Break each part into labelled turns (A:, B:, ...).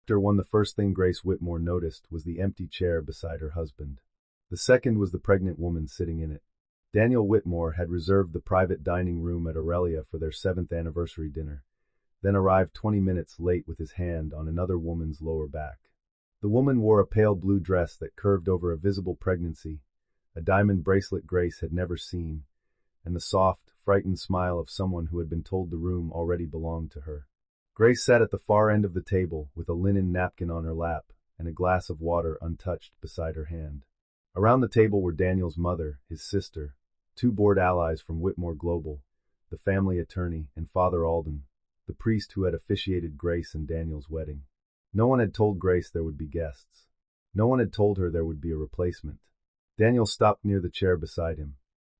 A: The first thing Grace Whitmore noticed was the empty chair beside her husband. The second was the pregnant woman sitting in it. Daniel Whitmore had reserved the private dining room at Aurelia for their 7th anniversary dinner, then arrived 20 minutes late with his hand on another woman's lower back. The woman wore a pale blue dress that curved over a visible pregnancy, a diamond bracelet Grace had never seen, and the soft, frightened smile of someone who had been told the room already belonged to her. Grace sat at the far end of the table with a linen napkin on her lap and a glass of water untouched beside her hand. Around the table were Daniel's mother, his sister, 2 board allies from Whitmore Global, the family attorney, and Father Alden, the priest who had officiated Grace and Daniel's wedding. No one had told Grace there would be guests. No one had told her there would be a replacement. Daniel stopped near the chair beside him.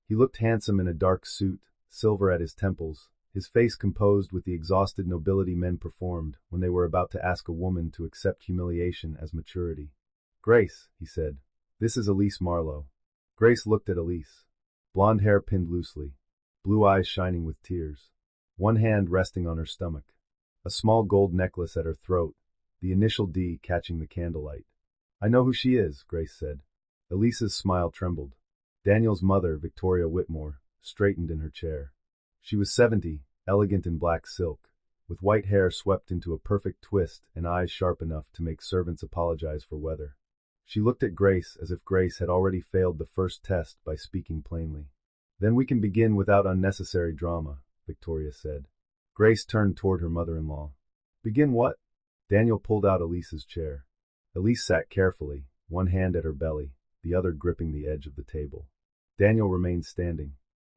A: He looked handsome in a dark suit, silver at his temples, his face composed with the exhausted nobility men performed when they were about to ask a woman to accept humiliation as maturity. "Grace," he said, "this is Elise Marlowe." Grace looked at Elise. Blonde hair pinned loosely, blue eyes shining with tears, one hand resting on her stomach, a small gold necklace at her throat, the initial D catching the candlelight. "I know who she is," Grace said. Elise's smile trembled. Daniel's mother, Victoria Whitmore, straightened in her chair. She was 70, elegant in black silk, with white hair swept into a perfect twist and eyes sharp enough to make servants apologize for weather. She looked at Grace as if Grace had already failed the first test by speaking plainly. "Then we can begin without unnecessary drama," Victoria said. Grace turned toward her mother-in-law. "Begin what?" Daniel pulled out Elise's chair. Elise sat carefully, one hand at her belly, the other gripping the edge of the table. Daniel remained standing.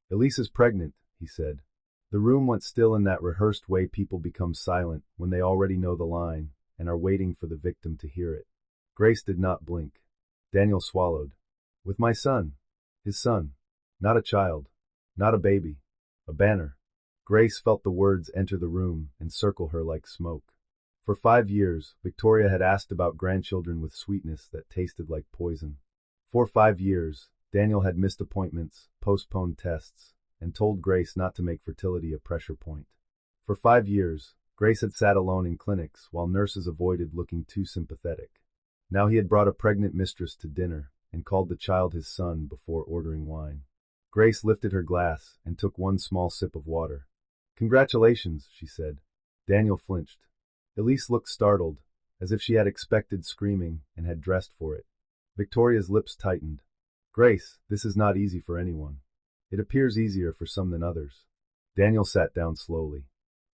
A: "Elise is pregnant," he said. The room went still in that rehearsed way people become silent when they already know the line and are waiting for the victim to hear it. Grace did not blink. Daniel swallowed. "With my son. His son. Not a child. Not a baby. A banner." Grace felt the words enter the room and circle her like smoke. For 5 years, Victoria had asked about grandchildren with sweetness that tasted like poison. For 5 years, Daniel had missed appointments, postponed tests, and told Grace not to make fertility a pressure point. For 5 years, Grace had sat alone in clinics while nurses avoided looking too sympathetic. Now he had brought a pregnant mistress to dinner and called the child his son before ordering wine. Grace lifted her glass and took one small sip of water. "Congratulations," she said. Daniel flinched. Elise looked startled, as if she had expected screaming and had dressed for it. Victoria's lips tightened. "Grace, this is not easy for anyone. It appears easier for some than others." Daniel sat down slowly.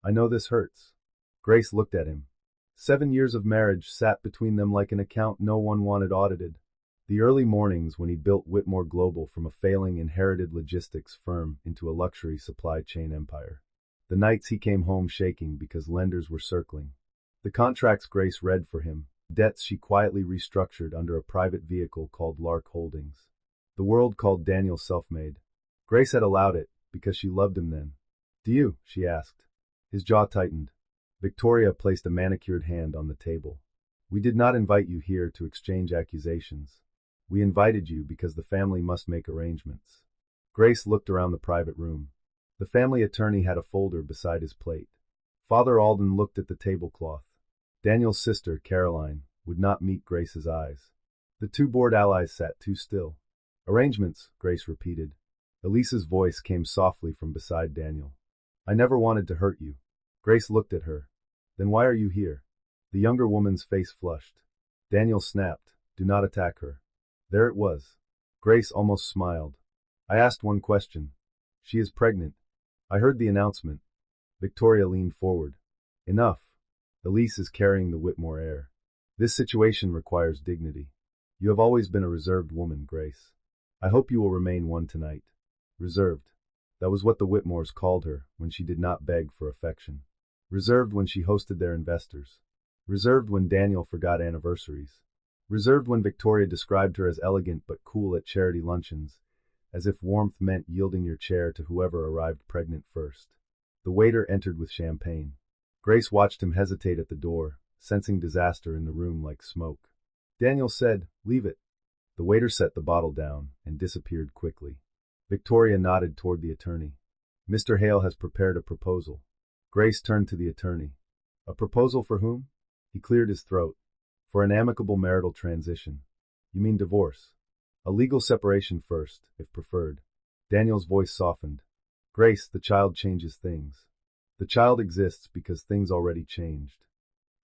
A: "I know this hurts." Grace looked at him. 7 years of marriage sat between them like an account no one wanted audited. The early mornings when he built Whitmore Global from a failing inherited logistics firm into a luxury supply chain empire. The nights he came home shaking because lenders were circling. The contracts Grace read for him, debts she quietly restructured under a private vehicle called Lark Holdings. The world called Daniel self-made. Grace had allowed it because she loved him then. "Do you?" she asked. His jaw tightened. Victoria placed a manicured hand on the table. "We did not invite you here to exchange accusations. We invited you because the family must make arrangements." Grace looked around the private room. The family attorney had a folder beside his plate. Father Alden looked at the tablecloth. Daniel's sister, Caroline, would not meet Grace's eyes. The 2 board allies sat too still. "Arrangements," Grace repeated. Elise's voice came softly from beside Daniel. "I never wanted to hurt you." Grace looked at her. "Then why are you here?" The younger woman's face flushed. Daniel snapped, "Do not attack her." There it was. Grace almost smiled. "I asked one question. She is pregnant. I heard the announcement." Victoria leaned forward. "Enough. Elise is carrying the Whitmore heir. This situation requires dignity. You have always been a reserved woman, Grace. I hope you will remain one tonight. Reserved. That was what the Whitmores called her when she did not beg for affection. Reserved when she hosted their investors. Reserved when Daniel forgot anniversaries. Reserved when Victoria described her as elegant but cool at charity luncheons, as if warmth meant yielding your chair to whoever arrived pregnant first. The waiter entered with champagne. Grace watched him hesitate at the door, sensing disaster in the room like smoke. Daniel said, "Leave it." The waiter set the bottle down and disappeared quickly. Victoria nodded toward the attorney. "Mr. Hale has prepared a proposal." Grace turned to the attorney. "A proposal for whom?" He cleared his throat. For an amicable marital transition. You mean divorce? A legal separation first, if preferred. Daniel's voice softened. Grace, the child changes things. The child exists because things already changed.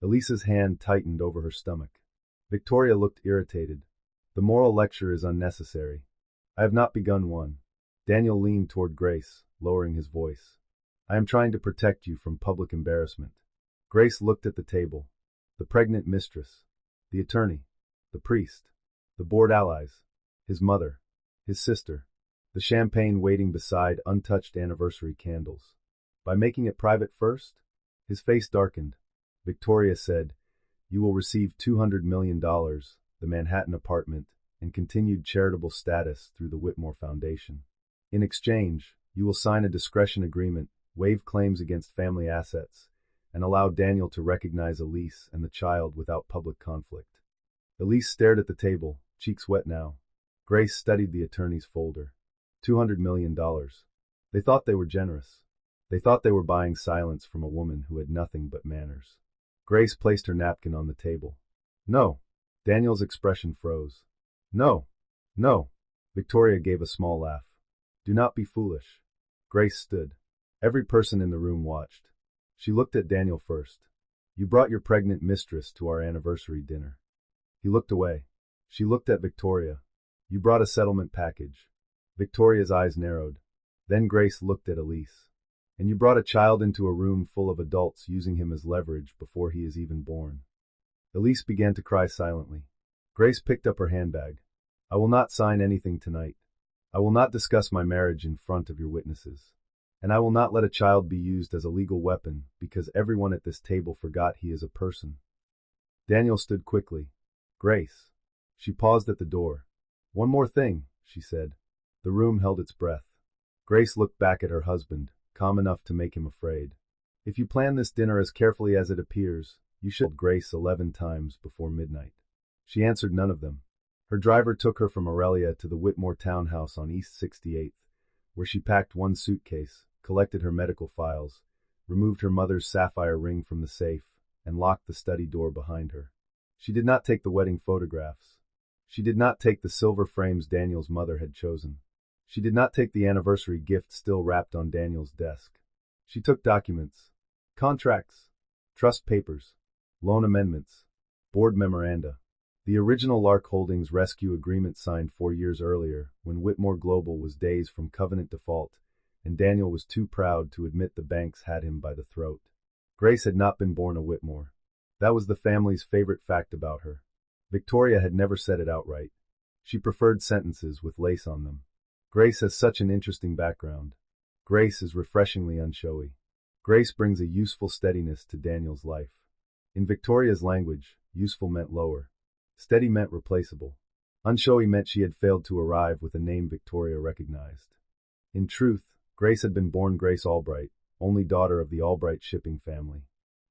A: Elisa's hand tightened over her stomach. Victoria looked irritated. The moral lecture is unnecessary. I have not begun one. Daniel leaned toward Grace, lowering his voice. I am trying to protect you from public embarrassment. Grace looked at the table. The pregnant mistress. The attorney. The priest. The board allies. His mother. His sister. The champagne waiting beside untouched anniversary candles. By making it private first? His face darkened. Victoria said, You will receive $200 million, the Manhattan apartment, and continued charitable status through the Whitmore Foundation. In exchange, you will sign a discretion agreement, waive claims against family assets, and allow Daniel to recognize Elise and the child without public conflict. Elise stared at the table, cheeks wet now. Grace studied the attorney's folder. $200 million. They thought they were generous. They thought they were buying silence from a woman who had nothing but manners. Grace placed her napkin on the table. No. Daniel's expression froze. No. No. Victoria gave a small laugh. Do not be foolish. Grace stood. Every person in the room watched. She looked at Daniel first. You brought your pregnant mistress to our anniversary dinner. He looked away. She looked at Victoria. You brought a settlement package. Victoria's eyes narrowed. Then Grace looked at Elise. And you brought a child into a room full of adults using him as leverage before he is even born. Elise began to cry silently. Grace picked up her handbag. I will not sign anything tonight. I will not discuss my marriage in front of your witnesses. And I will not let a child be used as a legal weapon because everyone at this table forgot he is a person. Daniel stood quickly. Grace. She paused at the door. One more thing, she said. The room held its breath. Grace looked back at her husband, calm enough to make him afraid. If you plan this dinner as carefully as it appears, you should Grace 11 times before midnight. She answered none of them. Her driver took her from Aurelia to the Whitmore townhouse on East 68th, where she packed one suitcase, collected her medical files, removed her mother's sapphire ring from the safe, and locked the study door behind her. She did not take the wedding photographs. She did not take the silver frames Daniel's mother had chosen. She did not take the anniversary gift still wrapped on Daniel's desk. She took documents, contracts, trust papers, loan amendments, board memoranda. The original Lark Holdings rescue agreement signed 4 years earlier, when Whitmore Global was days from covenant default, and Daniel was too proud to admit the banks had him by the throat. Grace had not been born a Whitmore. That was the family's favorite fact about her. Victoria had never said it outright. She preferred sentences with lace on them. Grace has such an interesting background. Grace is refreshingly unshowy. Grace brings a useful steadiness to Daniel's life. In Victoria's language, useful meant lower. Steady meant replaceable. Unshowy meant she had failed to arrive with a name Victoria recognized. In truth, Grace had been born Grace Albright, only daughter of the Albright shipping family.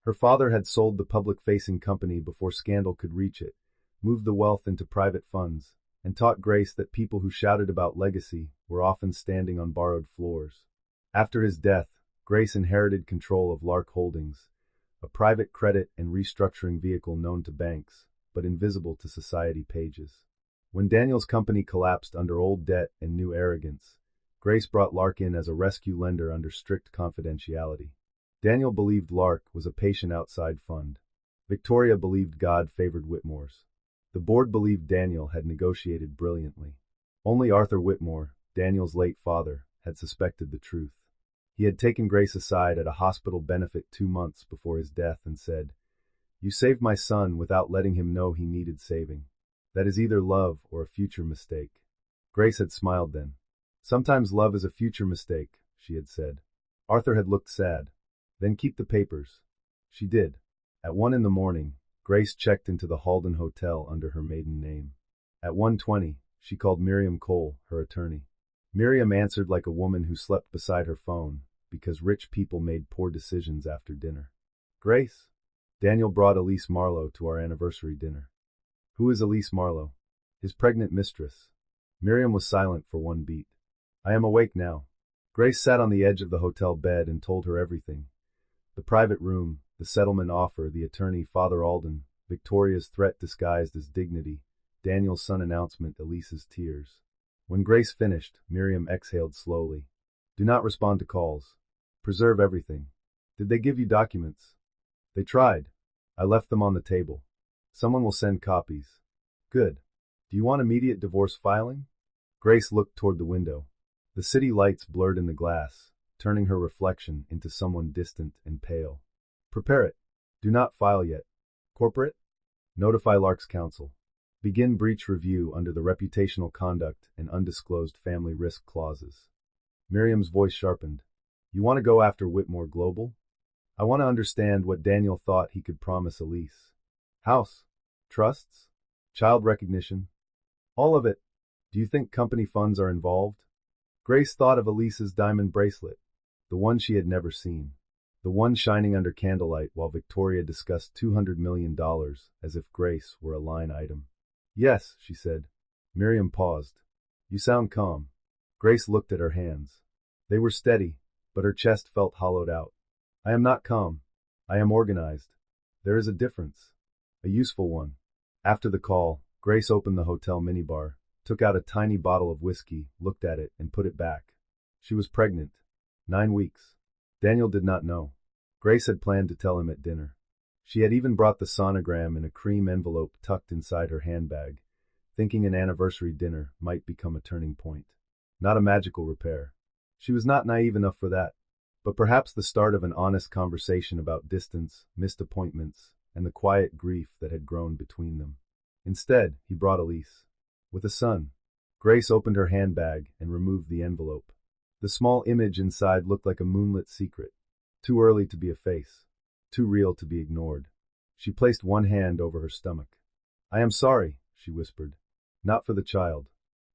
A: Her father had sold the public-facing company before scandal could reach it, moved the wealth into private funds, and taught Grace that people who shouted about legacy were often standing on borrowed floors. After his death, Grace inherited control of Lark Holdings, a private credit and restructuring vehicle known to banks, but invisible to society pages. When Daniel's company collapsed under old debt and new arrogance, Grace brought Lark in as a rescue lender under strict confidentiality. Daniel believed Lark was a patient outside fund. Victoria believed God favored Whitmores. The board believed Daniel had negotiated brilliantly. Only Arthur Whitmore, Daniel's late father, had suspected the truth. He had taken Grace aside at a hospital benefit 2 months before his death and said, "You saved my son without letting him know he needed saving. That is either love or a future mistake." Grace had smiled then. "Sometimes love is a future mistake," she had said. Arthur had looked sad. "Then keep the papers." She did. At 1 a.m, Grace checked into the Halden Hotel under her maiden name. At 1:20, she called Miriam Cole, her attorney. Miriam answered like a woman who slept beside her phone, because rich people made poor decisions after dinner. "Grace?" Daniel brought Elise Marlowe to our anniversary dinner. "Who is Elise Marlowe?" "His pregnant mistress." Miriam was silent for one beat. "I am awake now." Grace sat on the edge of the hotel bed and told her everything. The private room, the settlement offer, the attorney, Father Alden, Victoria's threat disguised as dignity, Daniel's son announcement, Elise's tears. When Grace finished, Miriam exhaled slowly. Do not respond to calls. Preserve everything. Did they give you documents? They tried. I left them on the table. Someone will send copies. Good. Do you want immediate divorce filing? Grace looked toward the window. The city lights blurred in the glass, turning her reflection into someone distant and pale. Prepare it. Do not file yet. Corporate? Notify Lark's counsel. Begin breach review under the reputational conduct and undisclosed family risk clauses. Miriam's voice sharpened. You want to go after Whitmore Global? I want to understand what Daniel thought he could promise Elise. House? Trusts? Child recognition? All of it. Do you think company funds are involved? Grace thought of Elise's diamond bracelet, the one she had never seen, the one shining under candlelight while Victoria discussed $200 million as if Grace were a line item. Yes, she said. Miriam paused. You sound calm. Grace looked at her hands. They were steady, but her chest felt hollowed out. I am not calm. I am organized. There is a difference. A useful one. After the call, Grace opened the hotel minibar, took out a tiny bottle of whiskey, looked at it, and put it back. She was pregnant. 9 weeks. Daniel did not know. Grace had planned to tell him at dinner. She had even brought the sonogram in a cream envelope tucked inside her handbag, thinking an anniversary dinner might become a turning point. Not a magical repair. She was not naive enough for that, but perhaps the start of an honest conversation about distance, missed appointments, and the quiet grief that had grown between them. Instead, he brought Elise. With a son. Grace opened her handbag and removed the envelope. The small image inside looked like a moonlit secret. Too early to be a face. Too real to be ignored. She placed one hand over her stomach. I am sorry, she whispered. Not for the child.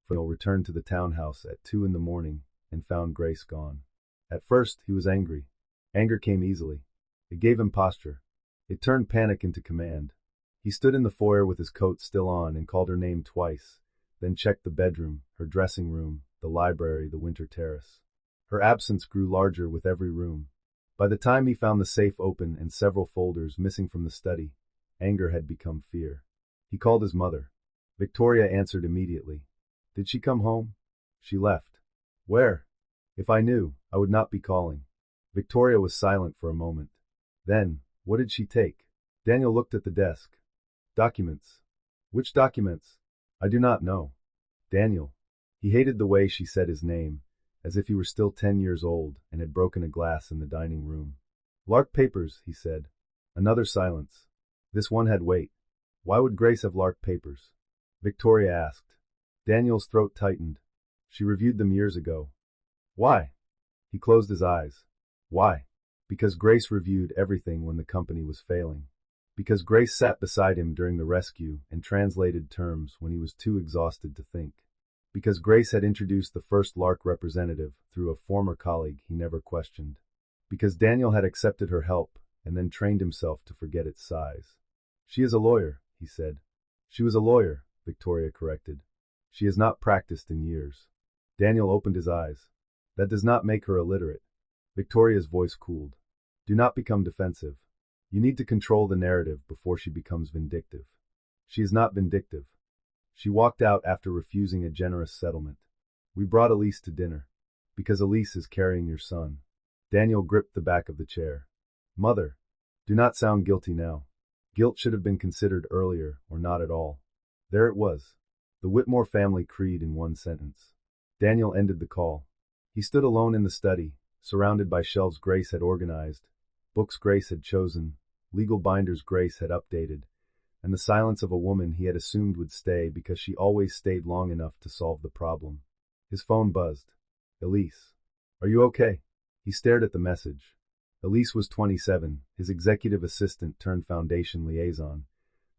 A: Daniel returned to the townhouse at 2 a.m. and found Grace gone. At first, he was angry. Anger came easily. It gave him posture. It turned panic into command. He stood in the foyer with his coat still on and called her name twice, then checked the bedroom, her dressing room, the library, the winter terrace. Her absence grew larger with every room. By the time he found the safe open and several folders missing from the study, anger had become fear. He called his mother. Victoria answered immediately. Did she come home? She left. Where? If I knew, I would not be calling. Victoria was silent for a moment. Then, what did she take? Daniel looked at the desk. Documents. Which documents? I do not know. Daniel. He hated the way she said his name, as if he were still 10 years old and had broken a glass in the dining room. Lark papers, he said. Another silence. This one had weight. Why would Grace have Lark papers? Victoria asked. Daniel's throat tightened. She reviewed them years ago. Why? He closed his eyes. Why? Because Grace reviewed everything when the company was failing. Because Grace sat beside him during the rescue and translated terms when he was too exhausted to think. Because Grace had introduced the first Lark representative through a former colleague he never questioned. Because Daniel had accepted her help and then trained himself to forget its size. She is a lawyer, he said. She was a lawyer, Victoria corrected. She has not practiced in years. Daniel opened his eyes. That does not make her illiterate. Victoria's voice cooled. Do not become defensive. You need to control the narrative before she becomes vindictive. She is not vindictive. She walked out after refusing a generous settlement. We brought Elise to dinner. Because Elise is carrying your son. Daniel gripped the back of the chair. Mother, do not sound guilty now. Guilt should have been considered earlier or not at all. There it was. The Whitmore family creed in one sentence. Daniel ended the call. He stood alone in the study, surrounded by shelves Grace had organized, books Grace had chosen, legal binders Grace had updated, and the silence of a woman he had assumed would stay because she always stayed long enough to solve the problem. His phone buzzed. Elise. Are you okay? He stared at the message. Elise was 27, his executive assistant turned foundation liaison,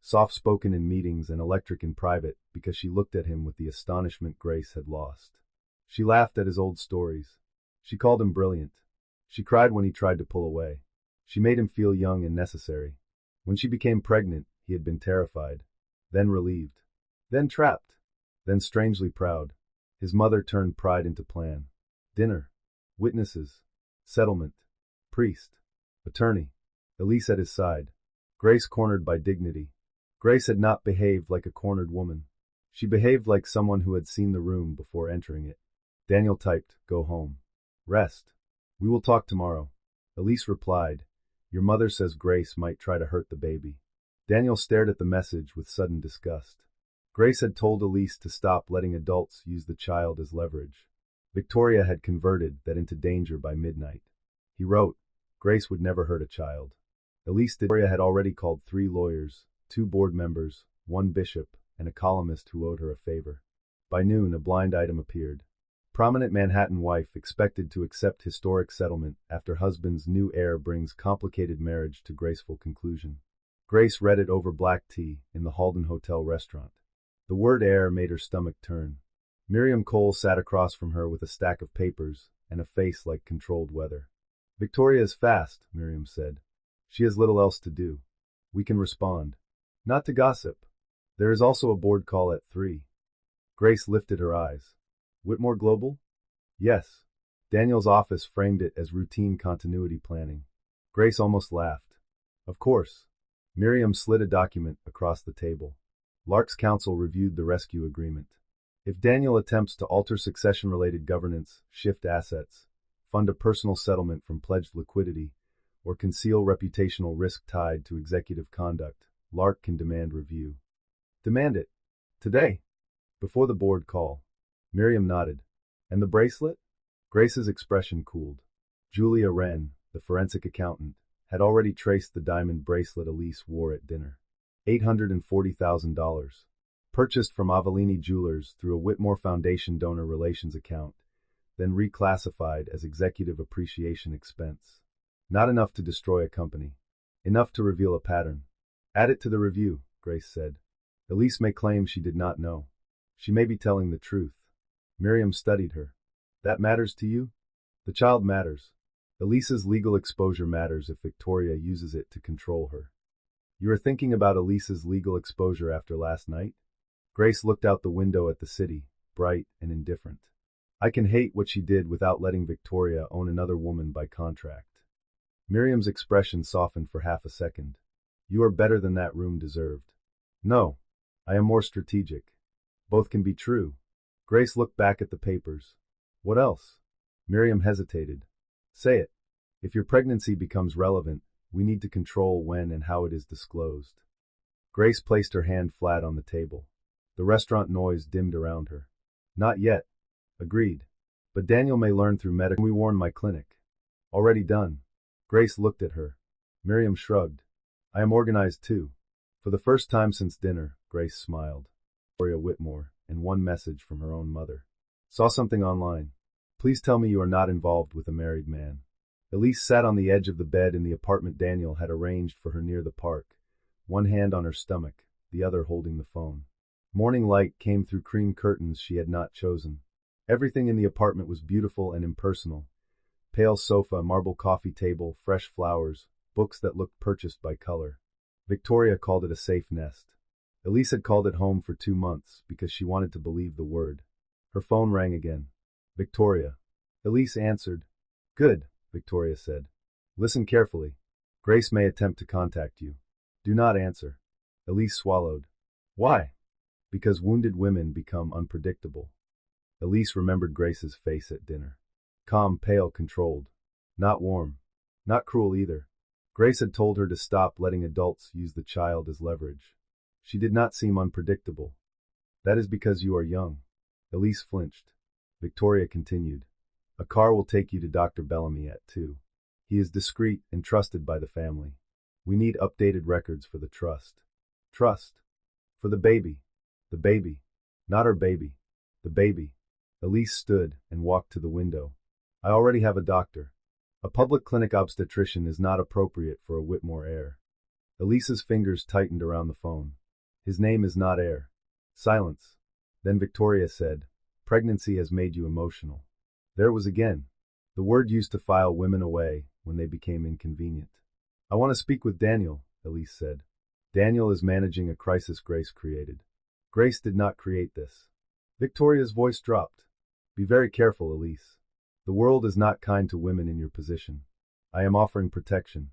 A: soft-spoken in meetings and electric in private because she looked at him with the astonishment Grace had lost. She laughed at his old stories. She called him brilliant. She cried when he tried to pull away. She made him feel young and necessary. When she became pregnant, he had been terrified, then relieved, then trapped, then strangely proud. His mother turned pride into plan. Dinner. Witnesses. Settlement. Priest. Attorney. Elise at his side. Grace cornered by dignity. Grace had not behaved like a cornered woman. She behaved like someone who had seen the room before entering it. Daniel typed, "Go home. Rest. We will talk tomorrow." Elise replied, "Your mother says Grace might try to hurt the baby." Daniel stared at the message with sudden disgust. Grace had told Elise to stop letting adults use the child as leverage. Victoria had converted that into danger by midnight. He wrote, "Grace would never hurt a child." Elise did. Victoria had already called 3 lawyers, 2 board members, 1 bishop, and a columnist who owed her a favor. By noon, a blind item appeared. Prominent Manhattan wife expected to accept historic settlement after husband's new heir brings complicated marriage to graceful conclusion. Grace read it over black tea in the Halden Hotel restaurant. The word heir made her stomach turn. Miriam Cole sat across from her with a stack of papers and a face like controlled weather. "Victoria is fast," Miriam said. "She has little else to do. We can respond. Not to gossip. There is also a board call at 3. Grace lifted her eyes. "Whitmore Global?" "Yes." Daniel's office framed it as routine continuity planning. Grace almost laughed. "Of course." Miriam slid a document across the table. Lark's counsel reviewed the rescue agreement. If Daniel attempts to alter succession-related governance, shift assets, fund a personal settlement from pledged liquidity, or conceal reputational risk tied to executive conduct, Lark can demand review. "Demand it. Today. Before the board call." Miriam nodded. "And the bracelet?" Grace's expression cooled. Julia Wren, the forensic accountant, had already traced the diamond bracelet Elise wore at dinner. $840,000. Purchased from Avellini Jewelers through a Whitmore Foundation donor relations account, then reclassified as executive appreciation expense. Not enough to destroy a company. Enough to reveal a pattern. "Add it to the review," Grace said. "Elise may claim she did not know. She may be telling the truth." Miriam studied her. "That matters to you?" "The child matters. Elise's legal exposure matters if Victoria uses it to control her." "You are thinking about Elise's legal exposure after last night?" Grace looked out the window at the city, bright and indifferent. "I can hate what she did without letting Victoria own another woman by contract." Miriam's expression softened for half a second. "You are better than that room deserved." "No. I am more strategic." "Both can be true." Grace looked back at the papers. "What else?" Miriam hesitated. "Say it. If your pregnancy becomes relevant, we need to control when and how it is disclosed." Grace placed her hand flat on the table. The restaurant noise dimmed around her. "Not yet." "Agreed. But Daniel may learn through medical. We warn my clinic." "Already done." Grace looked at her. Miriam shrugged. "I am organized too." For the first time since dinner, Grace smiled. Victoria Whitmore, and 1 message from her own mother. "Saw something online. Please tell me you are not involved with a married man." Elise sat on the edge of the bed in the apartment Daniel had arranged for her near the park, 1 hand on her stomach, the other holding the phone. Morning light came through cream curtains she had not chosen. Everything in the apartment was beautiful and impersonal. Pale sofa, marble coffee table, fresh flowers, books that looked purchased by color. Victoria called it a safe nest. Elise had called it home for 2 months because she wanted to believe the word. Her phone rang again. "Victoria." Elise answered. "Good," Victoria said. "Listen carefully. Grace may attempt to contact you. Do not answer." Elise swallowed. "Why?" "Because wounded women become unpredictable." Elise remembered Grace's face at dinner. Calm, pale, controlled. Not warm. Not cruel either. Grace had told her to stop letting adults use the child as leverage. She did not seem unpredictable. "That is because you are young." Elise flinched. Victoria continued. "A car will take you to Dr. Bellamy at 2. He is discreet and trusted by the family. We need updated records for the trust." "Trust?" "For the baby." "The baby." "Not her baby. The baby." Elise stood and walked to the window. "I already have a doctor. A public clinic obstetrician is not appropriate for a Whitmore heir." Elise's fingers tightened around the phone. "His name is not heir." Silence. Then Victoria said, "Pregnancy has made you emotional." There it was again. The word used to file women away when they became inconvenient. "I want to speak with Daniel," Elise said. "Daniel is managing a crisis Grace created." "Grace did not create this." Victoria's voice dropped. "Be very careful, Elise. The world is not kind to women in your position. I am offering protection."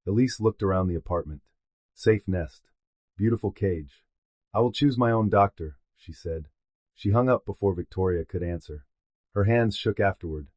A: Elise looked around the apartment. Safe nest. Beautiful cage. I will choose my own doctor, she said. She hung up before Victoria could answer. Her hands shook afterward.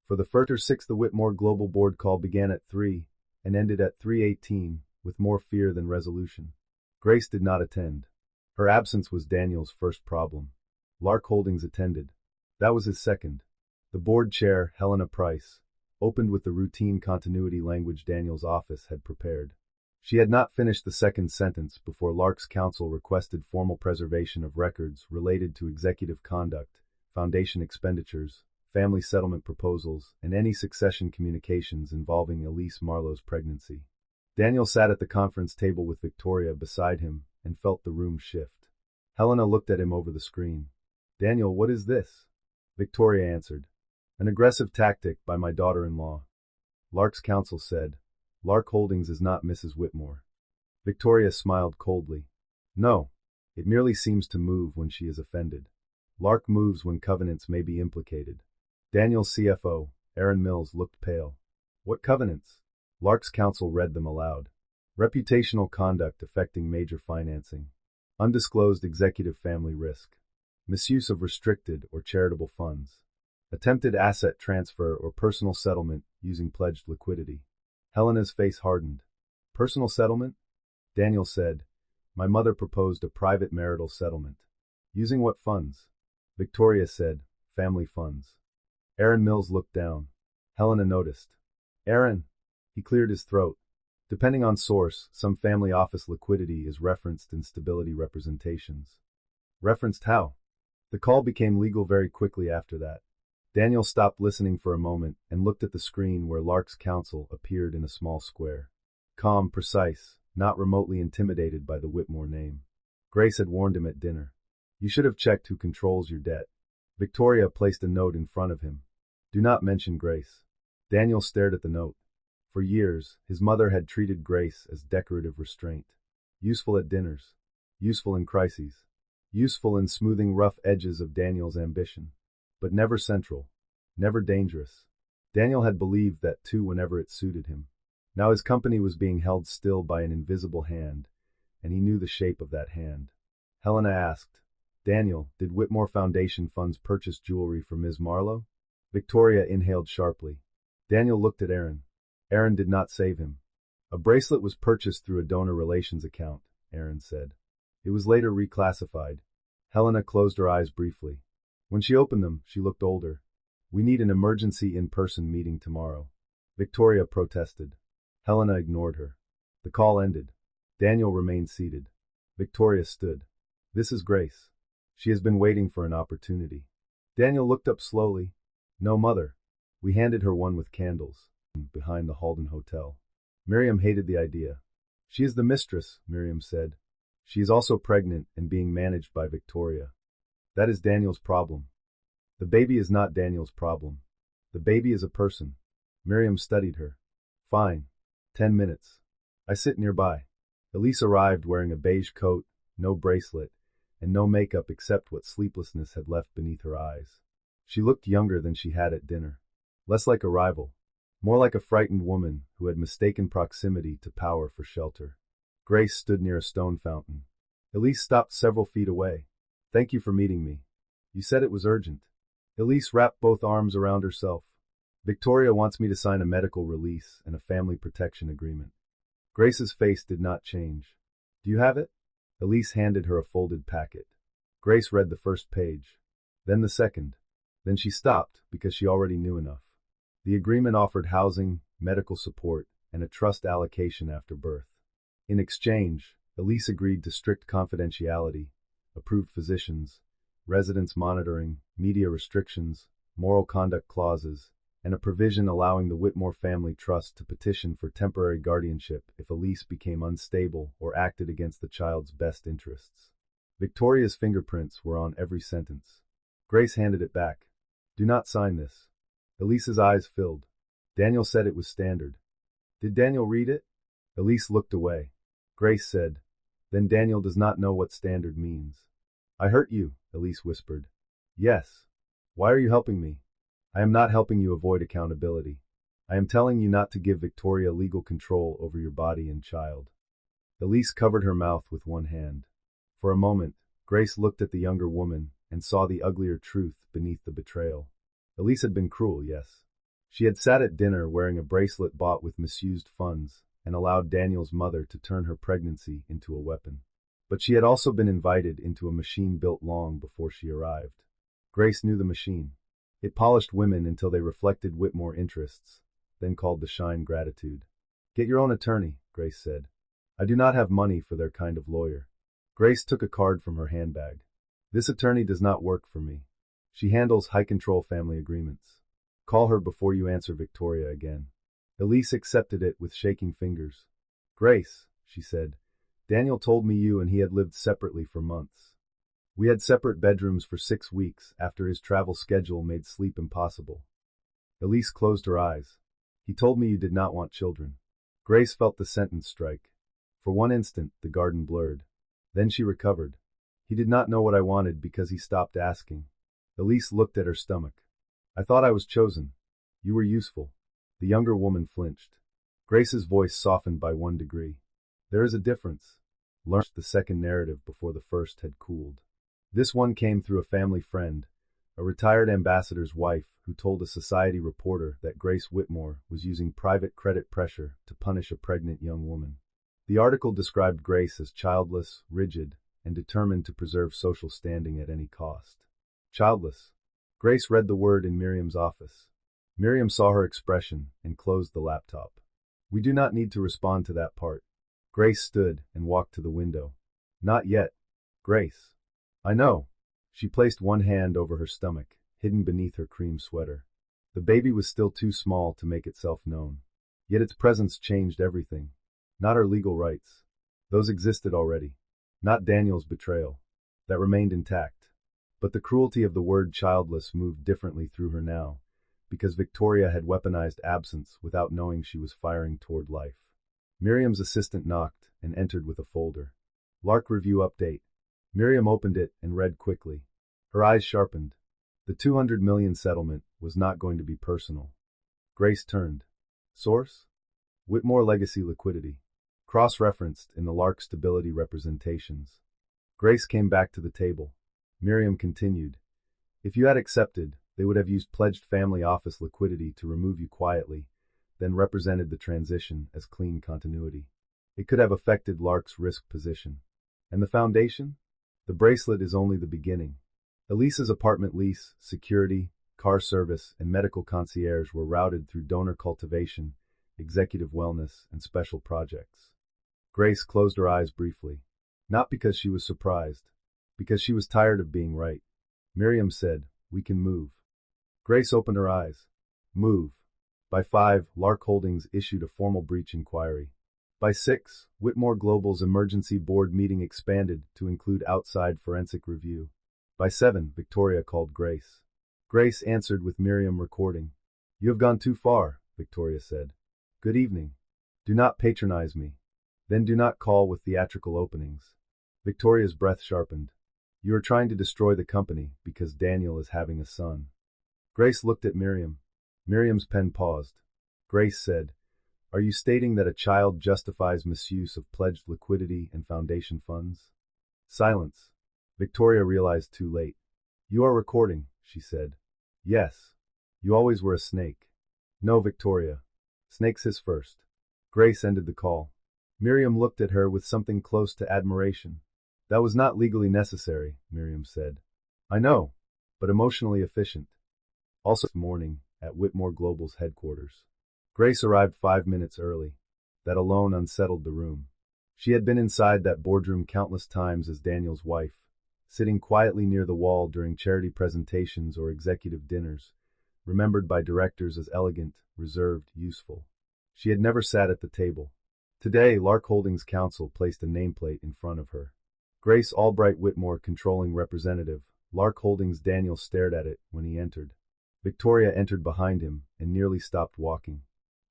A: For the first or sixth, the Whitmore Global Board call began at 3 and ended at 3:18, with more fear than resolution. Grace did not attend. Her absence was Daniel's first problem. Lark Holdings attended. That was his second. The board chair, Helena Price, opened with the routine continuity language Daniel's office had prepared. She had not finished the second sentence before Lark's counsel requested formal preservation of records related to executive conduct, foundation expenditures, family settlement proposals, and any succession communications involving Elise Marlowe's pregnancy. Daniel sat at the conference table with Victoria beside him and felt the room shift. Helena looked at him over the screen. Daniel, what is this? Victoria answered. An aggressive tactic by my daughter-in-law. Lark's counsel said, Lark Holdings is not Mrs. Whitmore. Victoria smiled coldly. No, it merely seems to move when she is offended. Lark moves when covenants may be implicated. Daniel's CFO, Aaron Mills, looked pale. What covenants? Lark's counsel read them aloud. Reputational conduct affecting major financing. Undisclosed executive family risk. Misuse of restricted or charitable funds. Attempted asset transfer or personal settlement using pledged liquidity. Helena's face hardened. Personal settlement? Daniel said, My mother proposed a private marital settlement. Using what funds? Victoria said, family funds. Aaron Mills looked down. Helena noticed. Aaron. He cleared his throat. Depending on source, some family office liquidity is referenced in stability representations. Referenced how? The call became legal very quickly after that. Daniel stopped listening for a moment and looked at the screen where Lark's counsel appeared in a small square. Calm, precise, not remotely intimidated by the Whitmore name. Grace had warned him at dinner. You should have checked who controls your debt. Victoria placed a note in front of him. Do not mention Grace. Daniel stared at the note. For years, his mother had treated Grace as decorative restraint. Useful at dinners. Useful in crises. Useful in smoothing rough edges of Daniel's ambition. But never central. Never dangerous. Daniel had believed that too whenever it suited him. Now his company was being held still by an invisible hand, and he knew the shape of that hand. Helena asked, Daniel, did Whitmore Foundation funds purchase jewelry for Ms. Marlowe? Victoria inhaled sharply. Daniel looked at Aaron. Aaron did not save him. A bracelet was purchased through a donor relations account, Aaron said. It was later reclassified. Helena closed her eyes briefly. When she opened them, she looked older. We need an emergency in-person meeting tomorrow. Victoria protested. Helena ignored her. The call ended. Daniel remained seated. Victoria stood. This is Grace. She has been waiting for an opportunity. Daniel looked up slowly. No, mother. We handed her one with candles. Behind the Halden Hotel. Miriam hated the idea. She is the mistress, Miriam said. She is also pregnant and being managed by Victoria. That is Daniel's problem. The baby is not Daniel's problem. The baby is a person. Miriam studied her. Fine. 10 minutes. I sit nearby. Elise arrived wearing a beige coat, no bracelet, and no makeup except what sleeplessness had left beneath her eyes. She looked younger than she had at dinner. Less like a rival. More like a frightened woman who had mistaken proximity to power for shelter. Grace stood near a stone fountain. Elise stopped several feet away. Thank you for meeting me. You said it was urgent. Elise wrapped both arms around herself. Victoria wants me to sign a medical release and a family protection agreement. Grace's face did not change. Do you have it? Elise handed her a folded packet. Grace read the first page. Then the second. Then she stopped because she already knew enough. The agreement offered housing, medical support, and a trust allocation after birth. In exchange, Elise agreed to strict confidentiality, approved physicians, residence monitoring, media restrictions, moral conduct clauses, and a provision allowing the Whitmore family trust to petition for temporary guardianship if Elise became unstable or acted against the child's best interests. Victoria's fingerprints were on every sentence. Grace handed it back. Do not sign this. Elise's eyes filled. Daniel said it was standard. Did Daniel read it? Elise looked away. Grace said, Then Daniel does not know what standard means. I hurt you, Elise whispered. Yes. Why are you helping me? I am not helping you avoid accountability. I am telling you not to give Victoria legal control over your body and child. Elise covered her mouth with one hand. For a moment, Grace looked at the younger woman and saw the uglier truth beneath the betrayal. Elise had been cruel, yes. She had sat at dinner wearing a bracelet bought with misused funds and allowed Daniel's mother to turn her pregnancy into a weapon. But she had also been invited into a machine built long before she arrived. Grace knew the machine. It polished women until they reflected Whitmore interests, then called the shine gratitude. Get your own attorney, Grace said. I do not have money for their kind of lawyer. Grace took a card from her handbag. This attorney does not work for me. She handles high-control family agreements. Call her before you answer Victoria again. Elise accepted it with shaking fingers. Grace, she said, Daniel told me you and he had lived separately for months. We had separate bedrooms for 6 weeks after his travel schedule made sleep impossible. Elise closed her eyes. He told me you did not want children. Grace felt the sentence strike. For one instant, the garden blurred. Then she recovered. He did not know what I wanted because he stopped asking. Elise looked at her stomach. I thought I was chosen. You were useful. The younger woman flinched. Grace's voice softened by 1 degree. There is a difference. Learned the second narrative before the first had cooled. This one came through a family friend, a retired ambassador's wife who told a society reporter that Grace Whitmore was using private credit pressure to punish a pregnant young woman. The article described Grace as childless, rigid, and determined to preserve social standing at any cost. Childless. Grace read the word in Miriam's office. Miriam saw her expression and closed the laptop. We do not need to respond to that part. Grace stood and walked to the window. Not yet. Grace. I know. She placed one hand over her stomach, hidden beneath her cream sweater. The baby was still too small to make itself known. Yet its presence changed everything. Not her legal rights. Those existed already. Not Daniel's betrayal. That remained intact. But the cruelty of the word childless moved differently through her now, because Victoria had weaponized absence without knowing she was firing toward life. Miriam's assistant knocked and entered with a folder. Lark Review Update. Miriam opened it and read quickly. Her eyes sharpened. The $200 million settlement was not going to be personal. Grace turned. Source? Whitmore Legacy Liquidity. Cross-referenced in the Lark Stability Representations. Grace came back to the table. Miriam continued. If you had accepted, they would have used pledged family office liquidity to remove you quietly, then represented the transition as clean continuity. It could have affected Lark's risk position. And the foundation? The bracelet is only the beginning. Elise's apartment lease, security, car service, and medical concierge were routed through donor cultivation, executive wellness, and special projects. Grace closed her eyes briefly. Not because she was surprised, because she was tired of being right. Miriam said, we can move. Grace opened her eyes. Move. By 5, Lark Holdings issued a formal breach inquiry. By 6, Whitmore Global's emergency board meeting expanded to include outside forensic review. By 7, Victoria called Grace. Grace answered with Miriam recording. You have gone too far, Victoria said. Good evening. Do not patronize me. Then do not call with theatrical openings. Victoria's breath sharpened. You are trying to destroy the company because Daniel is having a son. Grace looked at Miriam. Miriam's pen paused. Grace said, are you stating that a child justifies misuse of pledged liquidity and foundation funds? Silence. Victoria realized too late. You are recording, she said. Yes. You always were a snake. No, Victoria. Snakes hiss first. Grace ended the call. Miriam looked at her with something close to admiration. That was not legally necessary, Miriam said. I know, but emotionally efficient. Also morning, at Whitmore Global's headquarters. Grace arrived 5 minutes early. That alone unsettled the room. She had been inside that boardroom countless times as Daniel's wife, sitting quietly near the wall during charity presentations or executive dinners, remembered by directors as elegant, reserved, useful. She had never sat at the table. Today, Lark Holdings Counsel placed a nameplate in front of her. Grace Albright Whitmore, controlling representative. Lark Holdings. Daniel stared at it when he entered. Victoria entered behind him and nearly stopped walking.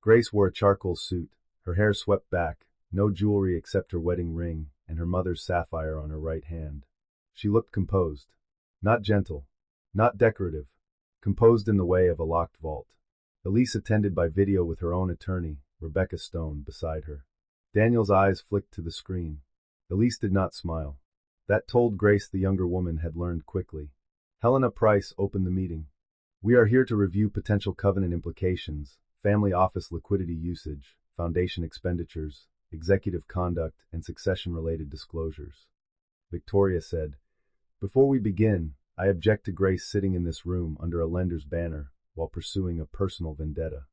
A: Grace wore a charcoal suit, her hair swept back, no jewelry except her wedding ring and her mother's sapphire on her right hand. She looked composed. Not gentle. Not decorative. Composed in the way of a locked vault. Elise attended by video with her own attorney, Rebecca Stone, beside her. Daniel's eyes flicked to the screen. Elise did not smile. That told Grace the younger woman had learned quickly. Helena Price opened the meeting. We are here to review potential covenant implications, family office liquidity usage, foundation expenditures, executive conduct, and succession-related disclosures. Victoria said, "Before we begin, I object to Grace sitting in this room under a lender's banner while pursuing a personal vendetta."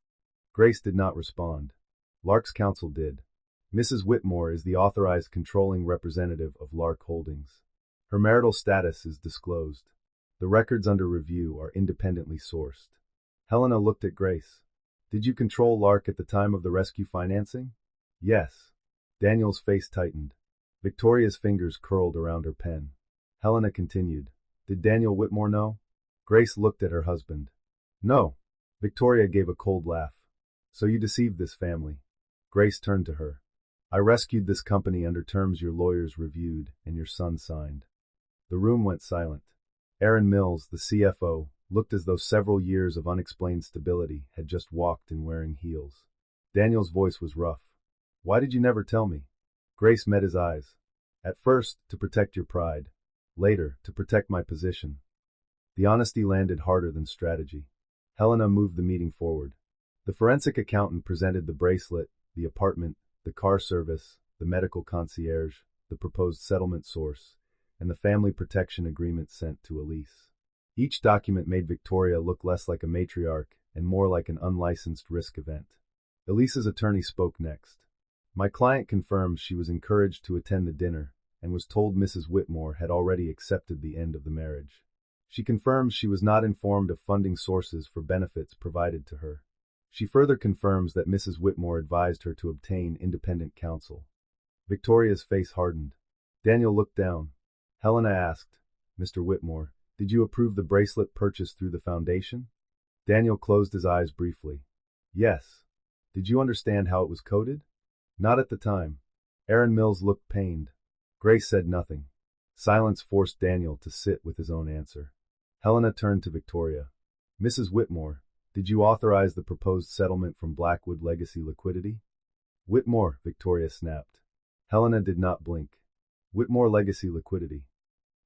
A: Grace did not respond. Lark's counsel did. Mrs. Whitmore is the authorized controlling representative of Lark Holdings. Her marital status is disclosed. The records under review are independently sourced. Helena looked at Grace. "Did you control Lark at the time of the rescue financing?" "Yes." Daniel's face tightened. Victoria's fingers curled around her pen. Helena continued. "Did Daniel Whitmore know?" Grace looked at her husband. "No." Victoria gave a cold laugh. "So you deceived this family." Grace turned to her. "I rescued this company under terms your lawyers reviewed and your son signed." The room went silent. Aaron Mills, the CFO, looked as though several years of unexplained stability had just walked in wearing heels. Daniel's voice was rough. "Why did you never tell me?" Grace met his eyes. "At first, to protect your pride. Later, to protect my position." The honesty landed harder than strategy. Helena moved the meeting forward. The forensic accountant presented the bracelet, the apartment, the car service, the medical concierge, the proposed settlement source, and the family protection agreement sent to Elise. Each document made Victoria look less like a matriarch and more like an unlicensed risk event. Elise's attorney spoke next. "My client confirms she was encouraged to attend the dinner and was told Mrs. Whitmore had already accepted the end of the marriage. She confirms she was not informed of funding sources for benefits provided to her. She further confirms that Mrs. Whitmore advised her to obtain independent counsel." Victoria's face hardened. Daniel looked down. Helena asked, "Mr. Whitmore, did you approve the bracelet purchased through the foundation?" Daniel closed his eyes briefly. "Yes." "Did you understand how it was coded?" "Not at the time." Aaron Mills looked pained. Grace said nothing. Silence forced Daniel to sit with his own answer. Helena turned to Victoria. "Mrs. Whitmore, did you authorize the proposed settlement from Blackwood Legacy Liquidity?" "Whitmore," Victoria snapped. Helena did not blink. "Whitmore Legacy Liquidity."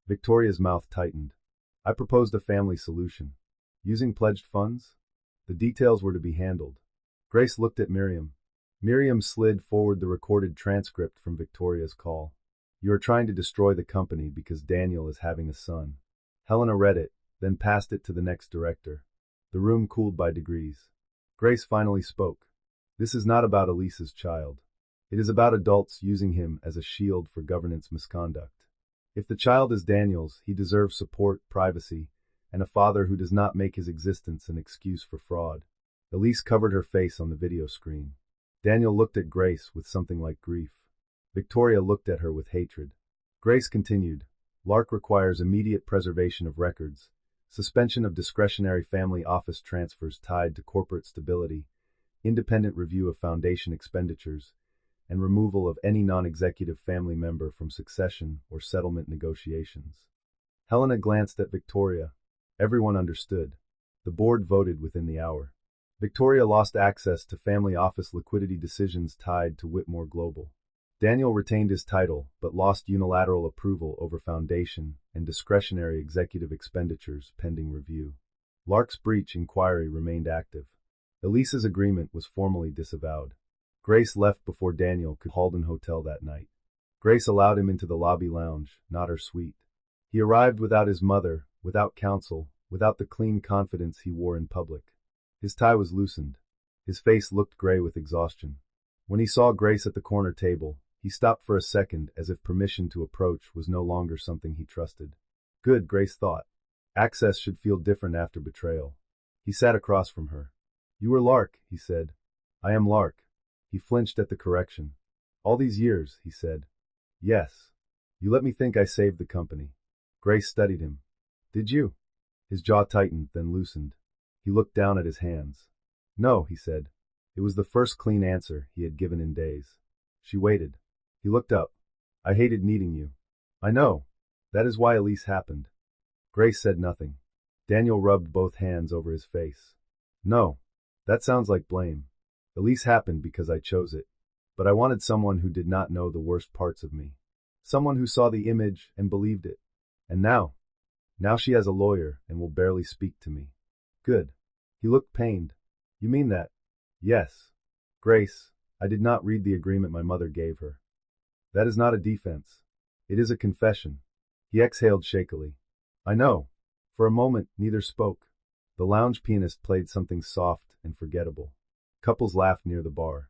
A: Victoria's mouth tightened. "I proposed a family solution. Using pledged funds? The details were to be handled." Grace looked at Miriam. Miriam slid forward the recorded transcript from Victoria's call. "You are trying to destroy the company because Daniel is having a son." Helena read it, then passed it to the next director. The room cooled by degrees. Grace finally spoke. "This is not about Elise's child. It is about adults using him as a shield for governance misconduct. If the child is Daniel's, he deserves support, privacy, and a father who does not make his existence an excuse for fraud." Elise covered her face on the video screen. Daniel looked at Grace with something like grief. Victoria looked at her with hatred. Grace continued, "Lark requires immediate preservation of records, suspension of discretionary family office transfers tied to corporate stability, independent review of foundation expenditures, and removal of any non-executive family member from succession or settlement negotiations." Helena glanced at Victoria. Everyone understood. The board voted within the hour. Victoria lost access to family office liquidity decisions tied to Whitmore Global. Daniel retained his title, but lost unilateral approval over foundation and discretionary executive expenditures pending review. Lark's breach inquiry remained active. Elise's agreement was formally disavowed. Grace left before Daniel could Halden Hotel that night. Grace allowed him into the lobby lounge, not her suite. He arrived without his mother, without counsel, without the clean confidence he wore in public. His tie was loosened. His face looked gray with exhaustion. When he saw Grace at the corner table, he stopped for a second as if permission to approach was no longer something he trusted. Good, Grace thought. Access should feel different after betrayal. He sat across from her. "You were Lark," he said. "I am Lark." He flinched at the correction. "All these years," he said. "Yes. You let me think I saved the company." Grace studied him. "Did you?" His jaw tightened, then loosened. He looked down at his hands. "No," he said. It was the first clean answer he had given in days. She waited. He looked up. "I hated needing you." "I know. That is why Elise happened." Grace said nothing. Daniel rubbed both hands over his face. "No. That sounds like blame. Elise happened because I chose it. But I wanted someone who did not know the worst parts of me. Someone who saw the image and believed it. And now she has a lawyer and will barely speak to me. Good. He looked pained. You mean that? Yes. Grace, I did not read the agreement my mother gave her. That is not a defense. It is a confession. He exhaled shakily. I know. For a moment, neither spoke. The lounge pianist played something soft and forgettable. Couples laughed near the bar.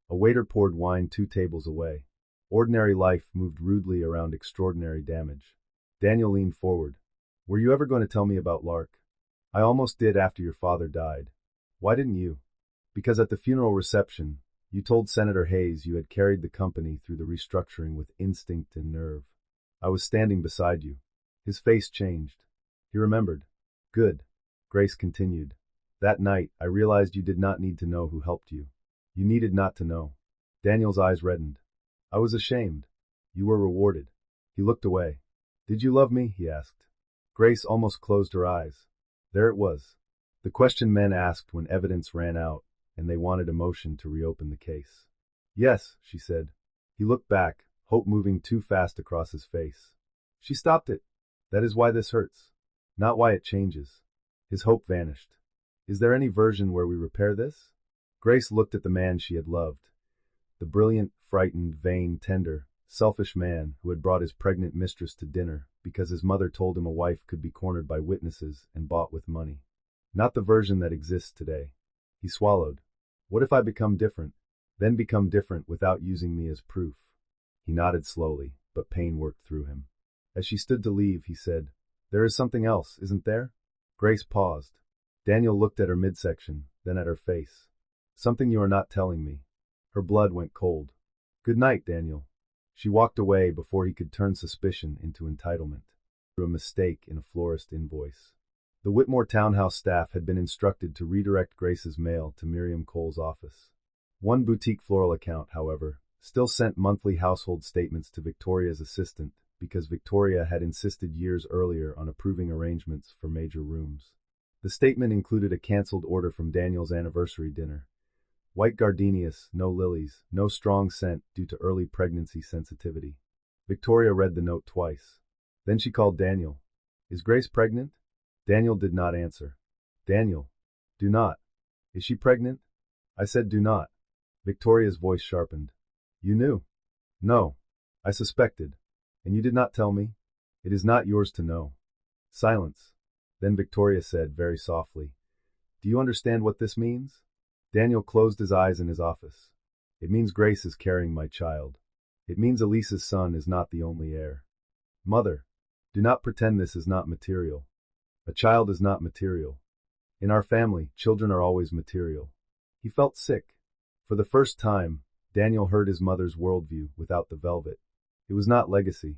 A: A waiter poured wine 2 tables away. Ordinary life moved rudely around extraordinary damage. Daniel leaned forward. Were you ever going to tell me about Lark? I almost did after your father died. Why didn't you? Because at the funeral reception, you told Senator Hayes you had carried the company through the restructuring with instinct and nerve. I was standing beside you. His face changed. He remembered. Good. Grace continued. That night, I realized you did not need to know who helped you. You needed not to know. Daniel's eyes reddened. I was ashamed. You were rewarded. He looked away. Did you love me? He asked. Grace almost closed her eyes. There it was. The question men asked when evidence ran out, and they wanted emotion to reopen the case. Yes, she said. He looked back, hope moving too fast across his face. She stopped it. That is why this hurts. Not why it changes. His hope vanished. Is there any version where we repair this? Grace looked at the man she had loved. The brilliant, frightened, vain, tender, selfish man who had brought his pregnant mistress to dinner because his mother told him a wife could be cornered by witnesses and bought with money. Not the version that exists today. He swallowed. What if I become different? Then become different without using me as proof. He nodded slowly, but pain worked through him. As she stood to leave, he said, There is something else, isn't there? Grace paused. Daniel looked at her midsection, then at her face. Something you are not telling me. Her blood went cold. Good night, Daniel. She walked away before he could turn suspicion into entitlement. Through a mistake in a florist invoice. The Whitmore townhouse staff had been instructed to redirect Grace's mail to Miriam Cole's office. One boutique floral account, however, still sent monthly household statements to Victoria's assistant because Victoria had insisted years earlier on approving arrangements for major rooms. The statement included a canceled order from Daniel's anniversary dinner. White gardenias, no lilies, no strong scent due to early pregnancy sensitivity. Victoria read the note twice. Then she called Daniel. Is Grace pregnant? Daniel did not answer. Daniel. Do not. Is she pregnant? I said do not. Victoria's voice sharpened. You knew? No. I suspected. And you did not tell me? It is not yours to know. Silence. Then Victoria said very softly, Do you understand what this means? Daniel closed his eyes in his office. It means Grace is carrying my child. It means Elise's son is not the only heir. Mother, do not pretend this is not material. A child is not material. In our family, children are always material. He felt sick. For the first time, Daniel heard his mother's worldview without the velvet. It was not legacy.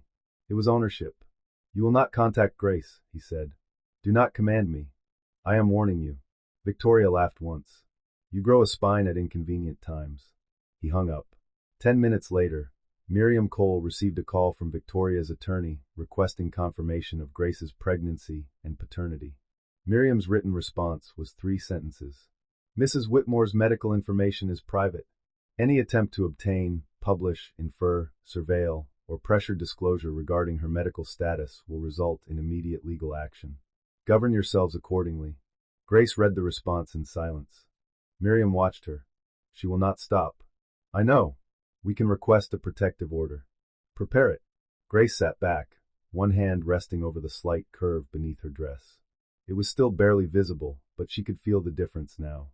A: It was ownership. You will not contact Grace, he said. Do not command me. I am warning you. Victoria laughed once. You grow a spine at inconvenient times. He hung up. 10 minutes later, Miriam Cole received a call from Victoria's attorney requesting confirmation of Grace's pregnancy and paternity. Miriam's written response was 3 sentences. Mrs. Whitmore's medical information is private. Any attempt to obtain, publish, infer, surveil, or pressure disclosure regarding her medical status will result in immediate legal action. Govern yourselves accordingly. Grace read the response in silence. Miriam watched her. She will not stop. I know. We can request a protective order. Prepare it. Grace sat back, one hand resting over the slight curve beneath her dress. It was still barely visible, but she could feel the difference now.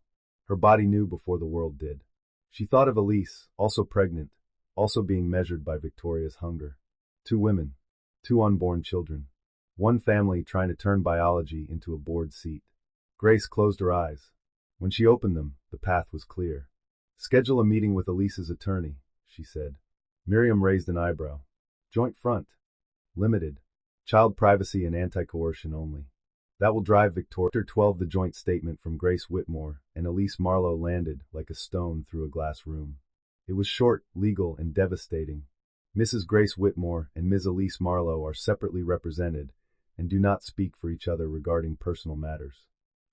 A: Her body knew before the world did. She thought of Elise, also pregnant, also being measured by Victoria's hunger. 2 women. 2 unborn children. One family trying to turn biology into a board seat. Grace closed her eyes. When she opened them, the path was clear. Schedule a meeting with Elise's attorney, she said. Miriam raised an eyebrow. Joint front. Limited. Child privacy and anti-coercion only. That will drive Victoria. Chapter 12. The joint statement from Grace Whitmore and Elise Marlowe landed like a stone through a glass room. It was short, legal, and devastating. Mrs. Grace Whitmore and Ms. Elise Marlowe are separately represented and do not speak for each other regarding personal matters.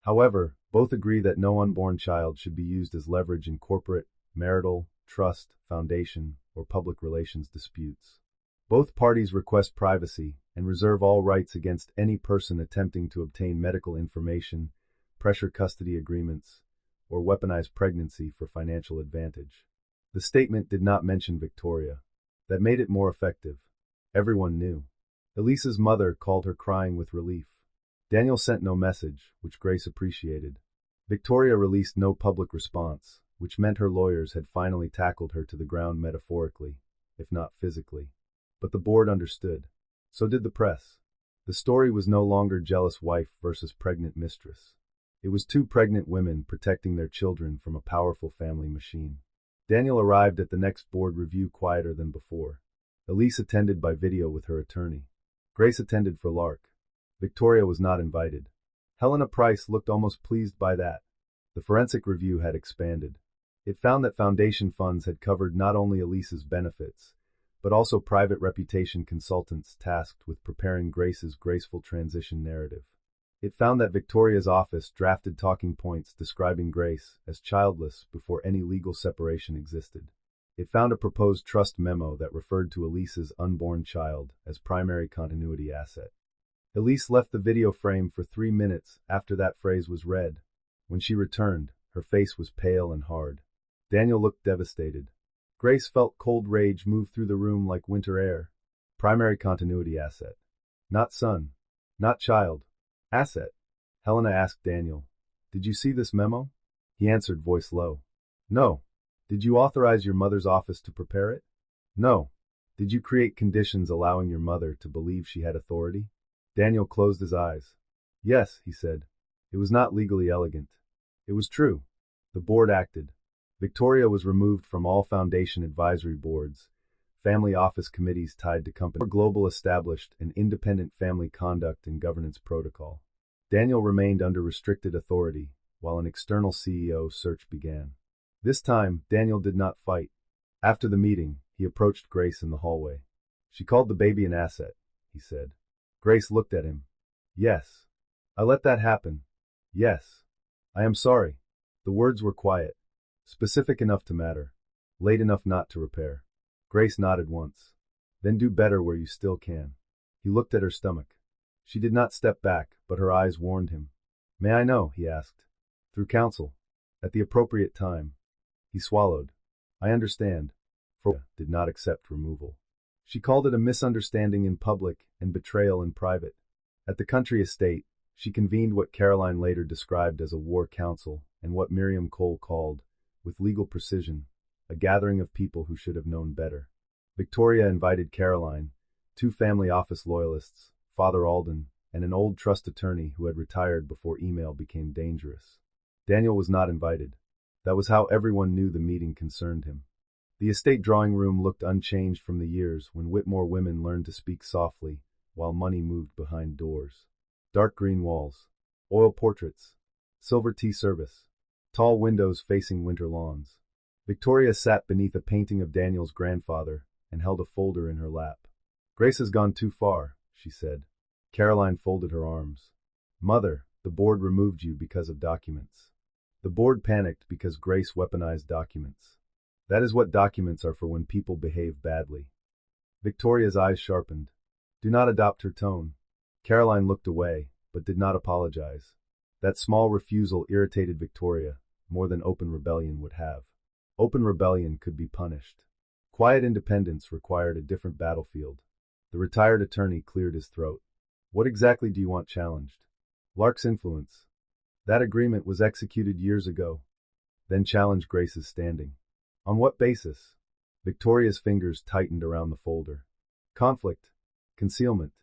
A: However, both agree that no unborn child should be used as leverage in corporate, marital, trust, foundation, or public relations disputes. Both parties request privacy and reserve all rights against any person attempting to obtain medical information, pressure custody agreements, or weaponize pregnancy for financial advantage. The statement did not mention Victoria. That made it more effective. Everyone knew. Elisa's mother called her crying with relief. Daniel sent no message, which Grace appreciated. Victoria released no public response, which meant her lawyers had finally tackled her to the ground metaphorically, if not physically. But the board understood. So did the press. The story was no longer jealous wife versus pregnant mistress. It was two pregnant women protecting their children from a powerful family machine. Daniel arrived at the next board review quieter than before. Elise attended by video with her attorney. Grace attended for Lark. Victoria was not invited. Helena Price looked almost pleased by that. The forensic review had expanded. It found that foundation funds had covered not only Elise's benefits, but also private reputation consultants tasked with preparing Grace's graceful transition narrative. It found that Victoria's office drafted talking points describing Grace as childless before any legal separation existed. It found a proposed trust memo that referred to Elise's unborn child as primary continuity asset. Elise left the video frame for 3 minutes after that phrase was read. When she returned, her face was pale and hard. Daniel looked devastated. Grace felt cold rage move through the room like winter air. Primary continuity asset. Not son. Not child. Asset. Helena asked Daniel, "Did you see this memo?" He answered, voice low. "No." "Did you authorize your mother's office to prepare it?" "No." "Did you create conditions allowing your mother to believe she had authority?" Daniel closed his eyes. "Yes," he said. "It was not legally elegant. It was true." The board acted. Victoria was removed from all foundation advisory boards, family office committees tied to company. Global established an independent family conduct and governance protocol. Daniel remained under restricted authority, while an external CEO search began. This time, Daniel did not fight. After the meeting, he approached Grace in the hallway. "She called the baby an asset," he said. Grace looked at him. "Yes. I let that happen. Yes. I am sorry." The words were quiet. Specific enough to matter. Late enough not to repair. Grace nodded once. "Then do better where you still can." He looked at her stomach. She did not step back, but her eyes warned him. "May I know?" he asked. "Through counsel. At the appropriate time." He swallowed. "I understand." Did not accept removal. She called it a misunderstanding in public and betrayal in private. At the country estate, she convened what Caroline later described as a war council and what Miriam Cole called, with legal precision, a gathering of people who should have known better. Victoria invited Caroline, 2 family office loyalists, Father Alden, and an old trust attorney who had retired before email became dangerous. Daniel was not invited. That was how everyone knew the meeting concerned him. The estate drawing room looked unchanged from the years when Whitmore women learned to speak softly while money moved behind doors. Dark green walls, oil portraits, silver tea service, tall windows facing winter lawns. Victoria sat beneath a painting of Daniel's grandfather and held a folder in her lap. "Grace has gone too far," she said. Caroline folded her arms. "Mother, the board removed you because of documents." The board panicked because Grace weaponized documents. That is what documents are for when people behave badly. Victoria's eyes sharpened. "Do not adopt her tone." Caroline looked away, but did not apologize. That small refusal irritated Victoria, more than open rebellion would have. Open rebellion could be punished. Quiet independence required a different battlefield. The retired attorney cleared his throat. "What exactly do you want challenged?" "Lark's influence. That agreement was executed years ago." "Then challenge Grace's standing." "On what basis?" Victoria's fingers tightened around the folder. "Conflict. Concealment.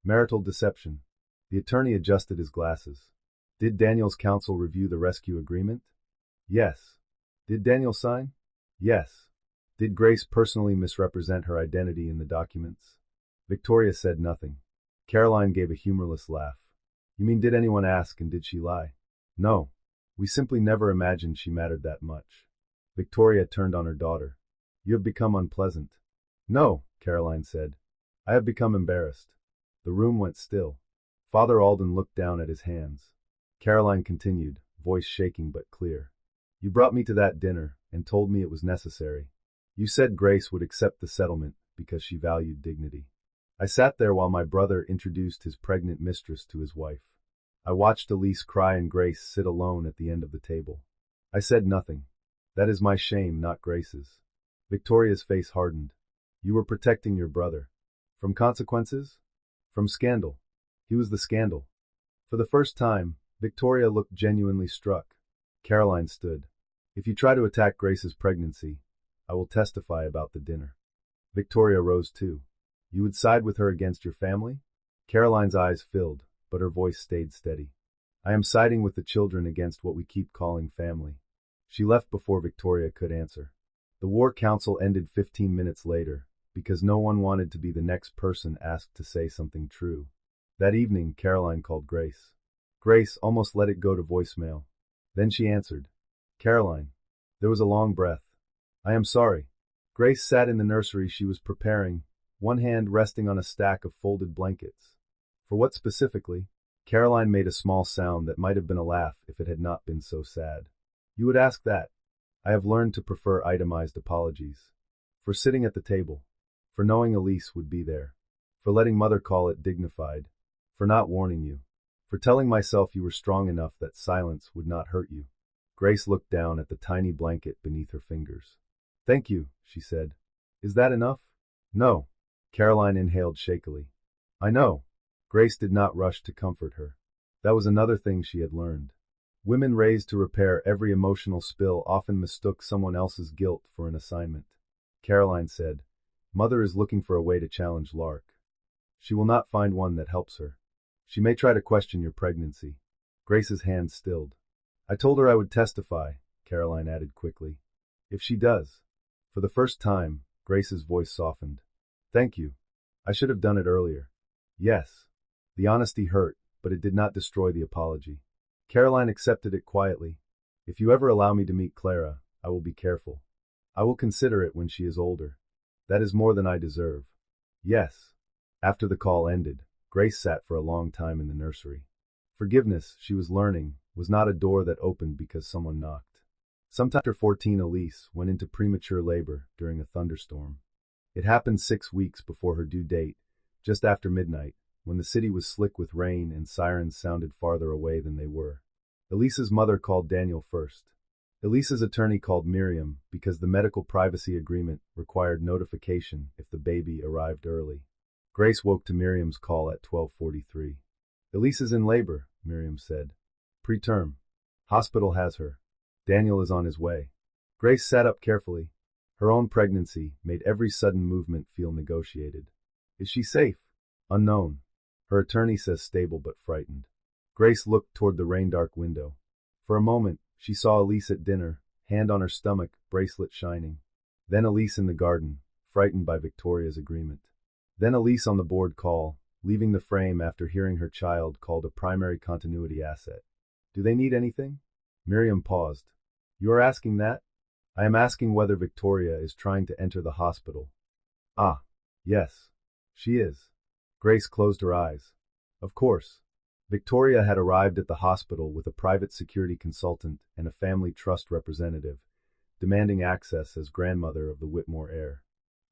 A: Marital deception." The attorney adjusted his glasses. "Did Daniel's counsel review the rescue agreement?" "Yes." "Did Daniel sign?" "Yes." "Did Grace personally misrepresent her identity in the documents?" Victoria said nothing. Caroline gave a humorless laugh. "You mean did anyone ask and did she lie?" "No. We simply never imagined she mattered that much." Victoria turned on her daughter. "You have become unpleasant." "No," Caroline said. "I have become embarrassed." The room went still. Father Alden looked down at his hands. Caroline continued, voice shaking but clear. You brought me to that dinner and told me it was necessary. You said Grace would accept the settlement because she valued dignity. I sat there while my brother introduced his pregnant mistress to his wife. I watched Elise cry and Grace sit alone at the end of the table. I said nothing. That is my shame, not Grace's. Victoria's face hardened. You were protecting your brother. From consequences? From scandal. He was the scandal. For the first time, Victoria looked genuinely struck. Caroline stood. If you try to attack Grace's pregnancy, I will testify about the dinner. Victoria rose too. You would side with her against your family? Caroline's eyes filled, but her voice stayed steady. I am siding with the children against what we keep calling family. She left before Victoria could answer. The War Council ended 15 minutes later, because no one wanted to be the next person asked to say something true. That evening, Caroline called Grace. Grace almost let it go to voicemail. Then she answered. Caroline. There was a long breath. I am sorry. Grace sat in the nursery she was preparing, one hand resting on a stack of folded blankets. For what specifically? Caroline made a small sound that might have been a laugh if it had not been so sad. You would ask that. I have learned to prefer itemized apologies. For sitting at the table. For knowing Elise would be there. For letting Mother call it dignified. For not warning you. For telling myself you were strong enough that silence would not hurt you. Grace looked down at the tiny blanket beneath her fingers. Thank you, she said. Is that enough? No. Caroline inhaled shakily. I know. Grace did not rush to comfort her. That was another thing she had learned. Women raised to repair every emotional spill often mistook someone else's guilt for an assignment. Caroline said, Mother is looking for a way to challenge Lark. She will not find one that helps her. She may try to question your pregnancy. Grace's hand stilled. I told her I would testify, Caroline added quickly. If she does. For the first time, Grace's voice softened. Thank you. I should have done it earlier. Yes. The honesty hurt, but it did not destroy the apology. Caroline accepted it quietly. If you ever allow me to meet Clara, I will be careful. I will consider it when she is older. That is more than I deserve. Yes. After the call ended, Grace sat for a long time in the nursery. Forgiveness, she was learning, was not a door that opened because someone knocked. Sometime after 14, Elise went into premature labor during a thunderstorm. It happened 6 weeks before her due date, just after midnight, when the city was slick with rain and sirens sounded farther away than they were. Elise's mother called Daniel first. Elise's attorney called Miriam because the medical privacy agreement required notification if the baby arrived early. Grace woke to Miriam's call at 12:43. Elise is in labor, Miriam said. Preterm. Hospital has her. Daniel is on his way. Grace sat up carefully. Her own pregnancy made every sudden movement feel negotiated. Is she safe? Unknown. Her attorney says stable but frightened. Grace looked toward the rain-dark window. For a moment, she saw Elise at dinner, hand on her stomach, bracelet shining. Then Elise in the garden, frightened by Victoria's agreement. Then Elise on the board call, leaving the frame after hearing her child called a primary continuity asset. Do they need anything? Miriam paused. You are asking that? I am asking whether Victoria is trying to enter the hospital. Ah, yes. She is. Grace closed her eyes. Of course. Victoria had arrived at the hospital with a private security consultant and a family trust representative, demanding access as grandmother of the Whitmore heir.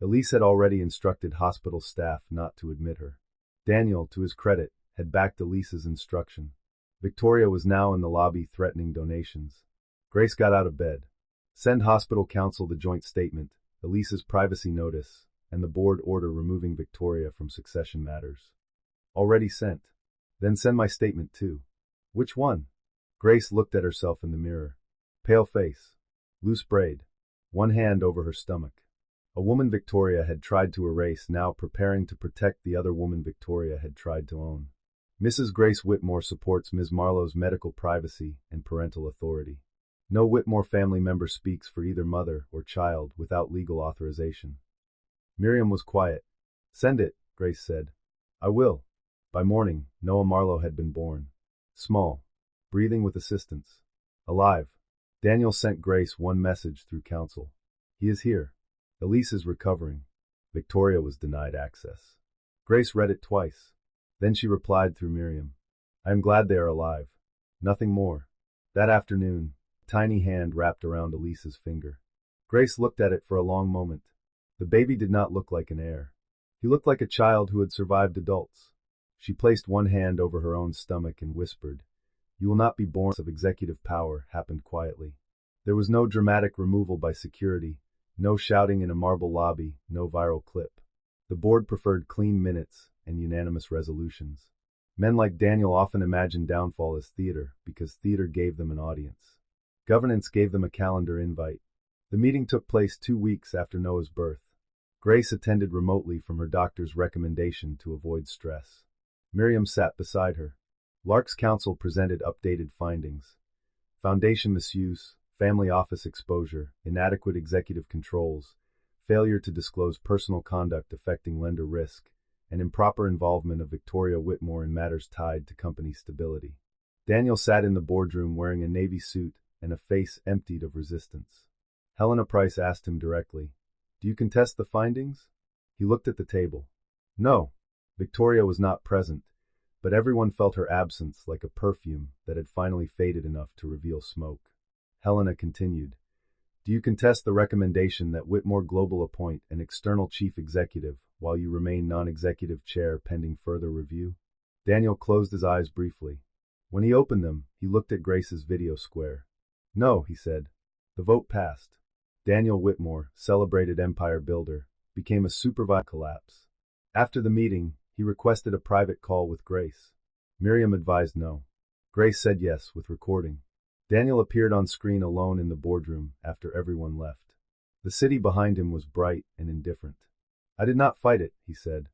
A: Elise had already instructed hospital staff not to admit her. Daniel, to his credit, had backed Elise's instruction. Victoria was now in the lobby threatening donations. Grace got out of bed. Send hospital counsel the joint statement, Elise's privacy notice, and the board order removing Victoria from succession matters. Already sent. Then send my statement too. Which one? Grace looked at herself in the mirror. Pale face. Loose braid. One hand over her stomach. A woman Victoria had tried to erase, now preparing to protect the other woman Victoria had tried to own. Mrs. Grace Whitmore supports Ms. Marlowe's medical privacy and parental authority. No Whitmore family member speaks for either mother or child without legal authorization. Miriam was quiet. Send it, Grace said. I will. By morning, Noah Marlowe had been born. Small. Breathing with assistance. Alive. Daniel sent Grace one message through counsel. He is here. Elise is recovering. Victoria was denied access. Grace read it twice. Then she replied through Miriam. I am glad they are alive. Nothing more. That afternoon, a tiny hand wrapped around Elise's finger. Grace looked at it for a long moment. The baby did not look like an heir. He looked like a child who had survived adults. She placed one hand over her own stomach and whispered, "You will not be born." Of executive power happened quietly. There was no dramatic removal by security, no shouting in a marble lobby, no viral clip. The board preferred clean minutes and unanimous resolutions. Men like Daniel often imagined downfall as theater because theater gave them an audience. Governance gave them a calendar invite. The meeting took place 2 weeks after Noah's birth. Grace attended remotely from her doctor's recommendation to avoid stress. Miriam sat beside her. Lark's counsel presented updated findings. Foundation misuse, family office exposure, inadequate executive controls, failure to disclose personal conduct affecting lender risk, and improper involvement of Victoria Whitmore in matters tied to company stability. Daniel sat in the boardroom wearing a navy suit and a face emptied of resistance. Helena Price asked him directly, "Do you contest the findings?" He looked at the table. No. Victoria was not present, but everyone felt her absence like a perfume that had finally faded enough to reveal smoke. Helena continued, "Do you contest the recommendation that Whitmore Global appoint an external chief executive while you remain non-executive chair pending further review?" Daniel closed his eyes briefly. When he opened them, he looked at Grace's video square. "No," he said. The vote passed. Daniel Whitmore, celebrated empire builder, became a supervisor. Collapse. After the meeting, he requested a private call with Grace. Miriam advised no. Grace said yes with recording. Daniel appeared on screen alone in the boardroom after everyone left. The city behind him was bright and indifferent. "I did not fight it," he said.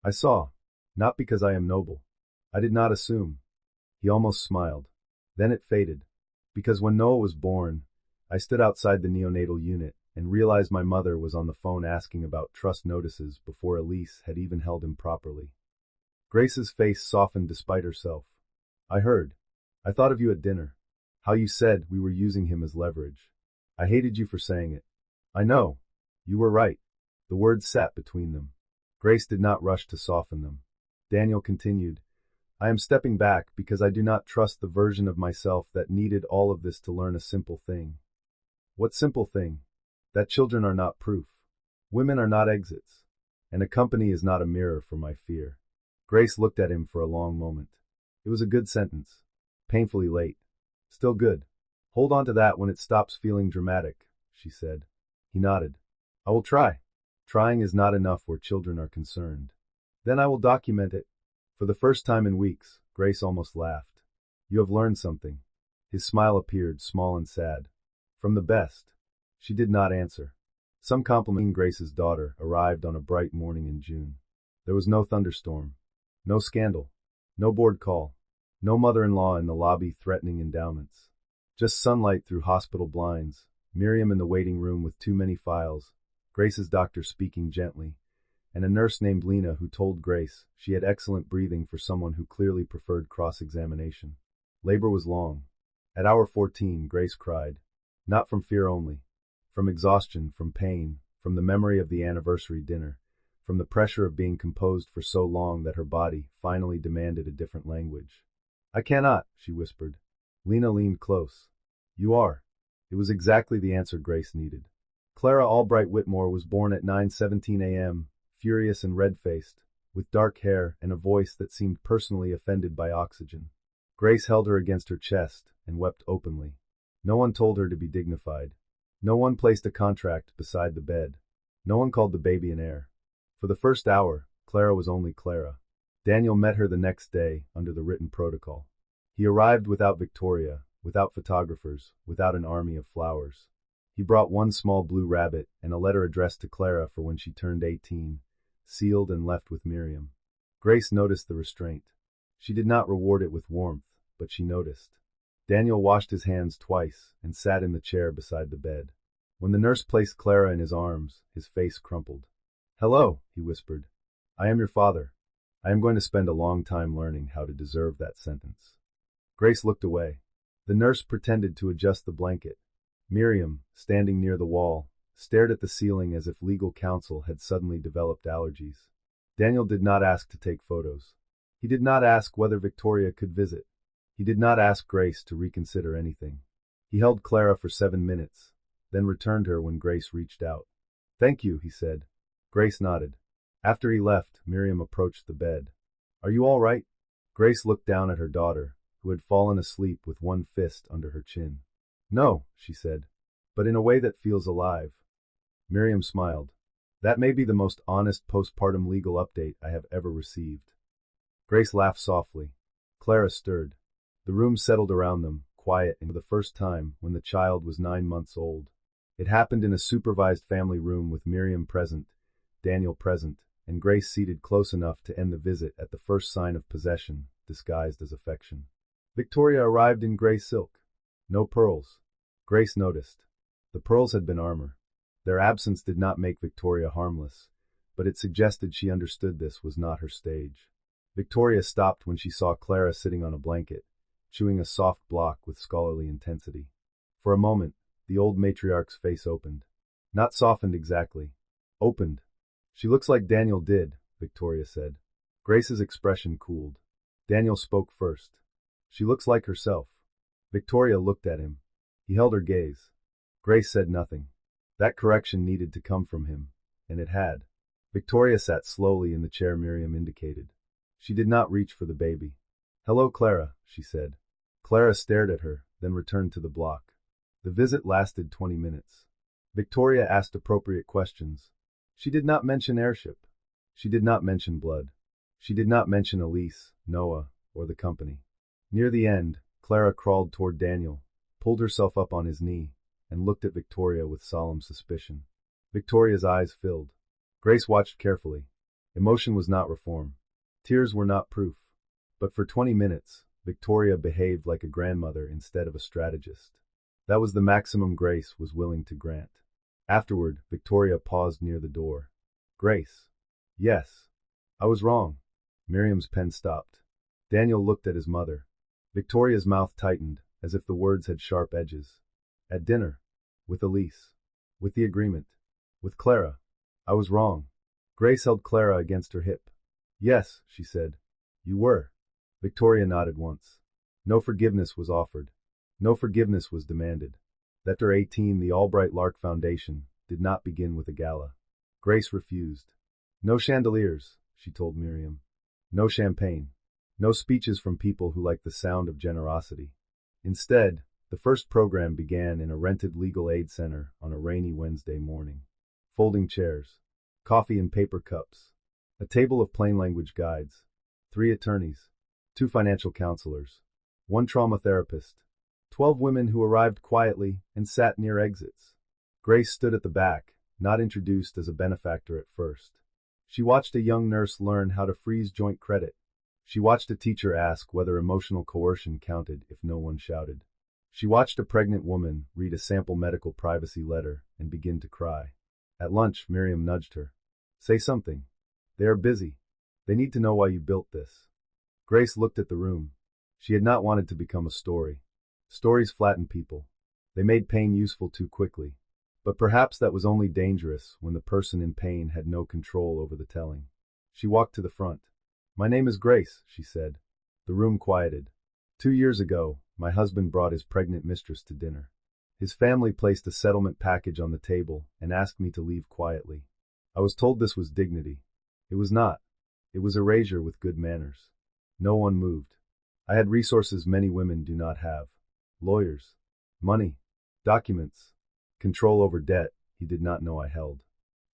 A: "I saw. Not because I am noble. I did not assume." He almost smiled. Then it faded. Because when Noah was born, I stood outside the neonatal unit and realized my mother was on the phone asking about trust notices before Elise had even held him properly. Grace's face softened despite herself. "I heard. I thought of you at dinner. How you said we were using him as leverage. I hated you for saying it." "I know. You were right." The words sat between them. Grace did not rush to soften them. Daniel continued, "I am stepping back because I do not trust the version of myself that needed all of this to learn a simple thing." "What simple thing?" "That children are not proof. Women are not exits. And a company is not a mirror for my fear." Grace looked at him for a long moment. It was a good sentence. Painfully late. Still good. "Hold on to that when it stops feeling dramatic," she said. He nodded. "I will try. Trying is not enough where children are concerned. Then I will document it." For the first time in weeks, Grace almost laughed. "You have learned something." His smile appeared small and sad. "From the best." She did not answer. Some compliment. Grace's daughter arrived on a bright morning in June. There was no thunderstorm. No scandal. No board call. No mother-in-law in the lobby threatening endowments. Just sunlight through hospital blinds, Miriam in the waiting room with too many files, Grace's doctor speaking gently, and a nurse named Lena who told Grace she had excellent breathing for someone who clearly preferred cross-examination. Labor was long. At hour 14, Grace cried. Not from fear only. From exhaustion, from pain, from the memory of the anniversary dinner, from the pressure of being composed for so long that her body finally demanded a different language. "I cannot," she whispered. Lena leaned close. "You are." It was exactly the answer Grace needed. Clara Albright Whitmore was born at 9:17 a.m., furious and red-faced, with dark hair and a voice that seemed personally offended by oxygen. Grace held her against her chest and wept openly. No one told her to be dignified. No one placed a contract beside the bed. No one called the baby an heir. For the first hour, Clara was only Clara. Daniel met her the next day under the written protocol. He arrived without Victoria, without photographers, without an army of flowers. He brought one small blue rabbit and a letter addressed to Clara for when she turned 18, sealed and left with Miriam. Grace noticed the restraint. She did not reward it with warmth, but she noticed. Daniel washed his hands twice and sat in the chair beside the bed. When the nurse placed Clara in his arms, his face crumpled. "Hello," he whispered. "I am your father. I am going to spend a long time learning how to deserve that sentence." Grace looked away. The nurse pretended to adjust the blanket. Miriam, standing near the wall, stared at the ceiling as if legal counsel had suddenly developed allergies. Daniel did not ask to take photos. He did not ask whether Victoria could visit. He did not ask Grace to reconsider anything. He held Clara for 7 minutes, then returned her when Grace reached out. "Thank you," he said. Grace nodded. After he left, Miriam approached the bed. "Are you all right?" Grace looked down at her daughter, who had fallen asleep with one fist under her chin. "No," she said, "but in a way that feels alive." Miriam smiled. "That may be the most honest postpartum legal update I have ever received." Grace laughed softly. Clara stirred. The room settled around them, quiet and for the first time when the child was 9 months old. It happened in a supervised family room with Miriam present, Daniel present, and Grace seated close enough to end the visit at the first sign of possession, disguised as affection. Victoria arrived in gray silk. No pearls. Grace noticed. The pearls had been armor. Their absence did not make Victoria harmless, but it suggested she understood this was not her stage. Victoria stopped when she saw Clara sitting on a blanket, chewing a soft block with scholarly intensity. For a moment, the old matriarch's face opened. Not softened exactly. Opened. "She looks like Daniel did," Victoria said. Grace's expression cooled. Daniel spoke first. "She looks like herself." Victoria looked at him. He held her gaze. Grace said nothing. That correction needed to come from him, and it had. Victoria sat slowly in the chair Miriam indicated. She did not reach for the baby. "Hello, Clara," she said. Clara stared at her, then returned to the block. The visit lasted 20 minutes. Victoria asked appropriate questions. She did not mention heirship. She did not mention blood. She did not mention Elise, Noah, or the company. Near the end, Clara crawled toward Daniel, pulled herself up on his knee, and looked at Victoria with solemn suspicion. Victoria's eyes filled. Grace watched carefully. Emotion was not reform. Tears were not proof. But for 20 minutes, Victoria behaved like a grandmother instead of a strategist. That was the maximum Grace was willing to grant. Afterward, Victoria paused near the door. "Grace." "Yes. I was wrong." Miriam's pen stopped. Daniel looked at his mother. Victoria's mouth tightened, as if the words had sharp edges. "At dinner. With Elise. With the agreement. With Clara. I was wrong." Grace held Clara against her hip. "Yes," she said. "You were." Victoria nodded once. No forgiveness was offered. No forgiveness was demanded. After 18, the Albright Lark Foundation did not begin with a gala. Grace refused. "No chandeliers," she told Miriam. "No champagne. No speeches from people who like the sound of generosity." Instead, the first program began in a rented legal aid center on a rainy Wednesday morning. Folding chairs. Coffee in paper cups. A table of plain language guides. 3 attorneys. 2 financial counselors. 1 trauma therapist. 12 women who arrived quietly and sat near exits. Grace stood at the back, not introduced as a benefactor at first. She watched a young nurse learn how to freeze joint credit. She watched a teacher ask whether emotional coercion counted if no one shouted. She watched a pregnant woman read a sample medical privacy letter and begin to cry. At lunch, Miriam nudged her. "Say something. They are busy. They need to know why you built this." Grace looked at the room. She had not wanted to become a story. Stories flatten people. They made pain useful too quickly. But perhaps that was only dangerous when the person in pain had no control over the telling. She walked to the front. "My name is Grace," she said. The room quieted. 2 years ago, my husband brought his pregnant mistress to dinner. His family placed a settlement package on the table and asked me to leave quietly. I was told this was dignity. It was not. It was erasure with good manners. No one moved. I had resources many women do not have. Lawyers. Money. Documents. Control over debt he did not know I held.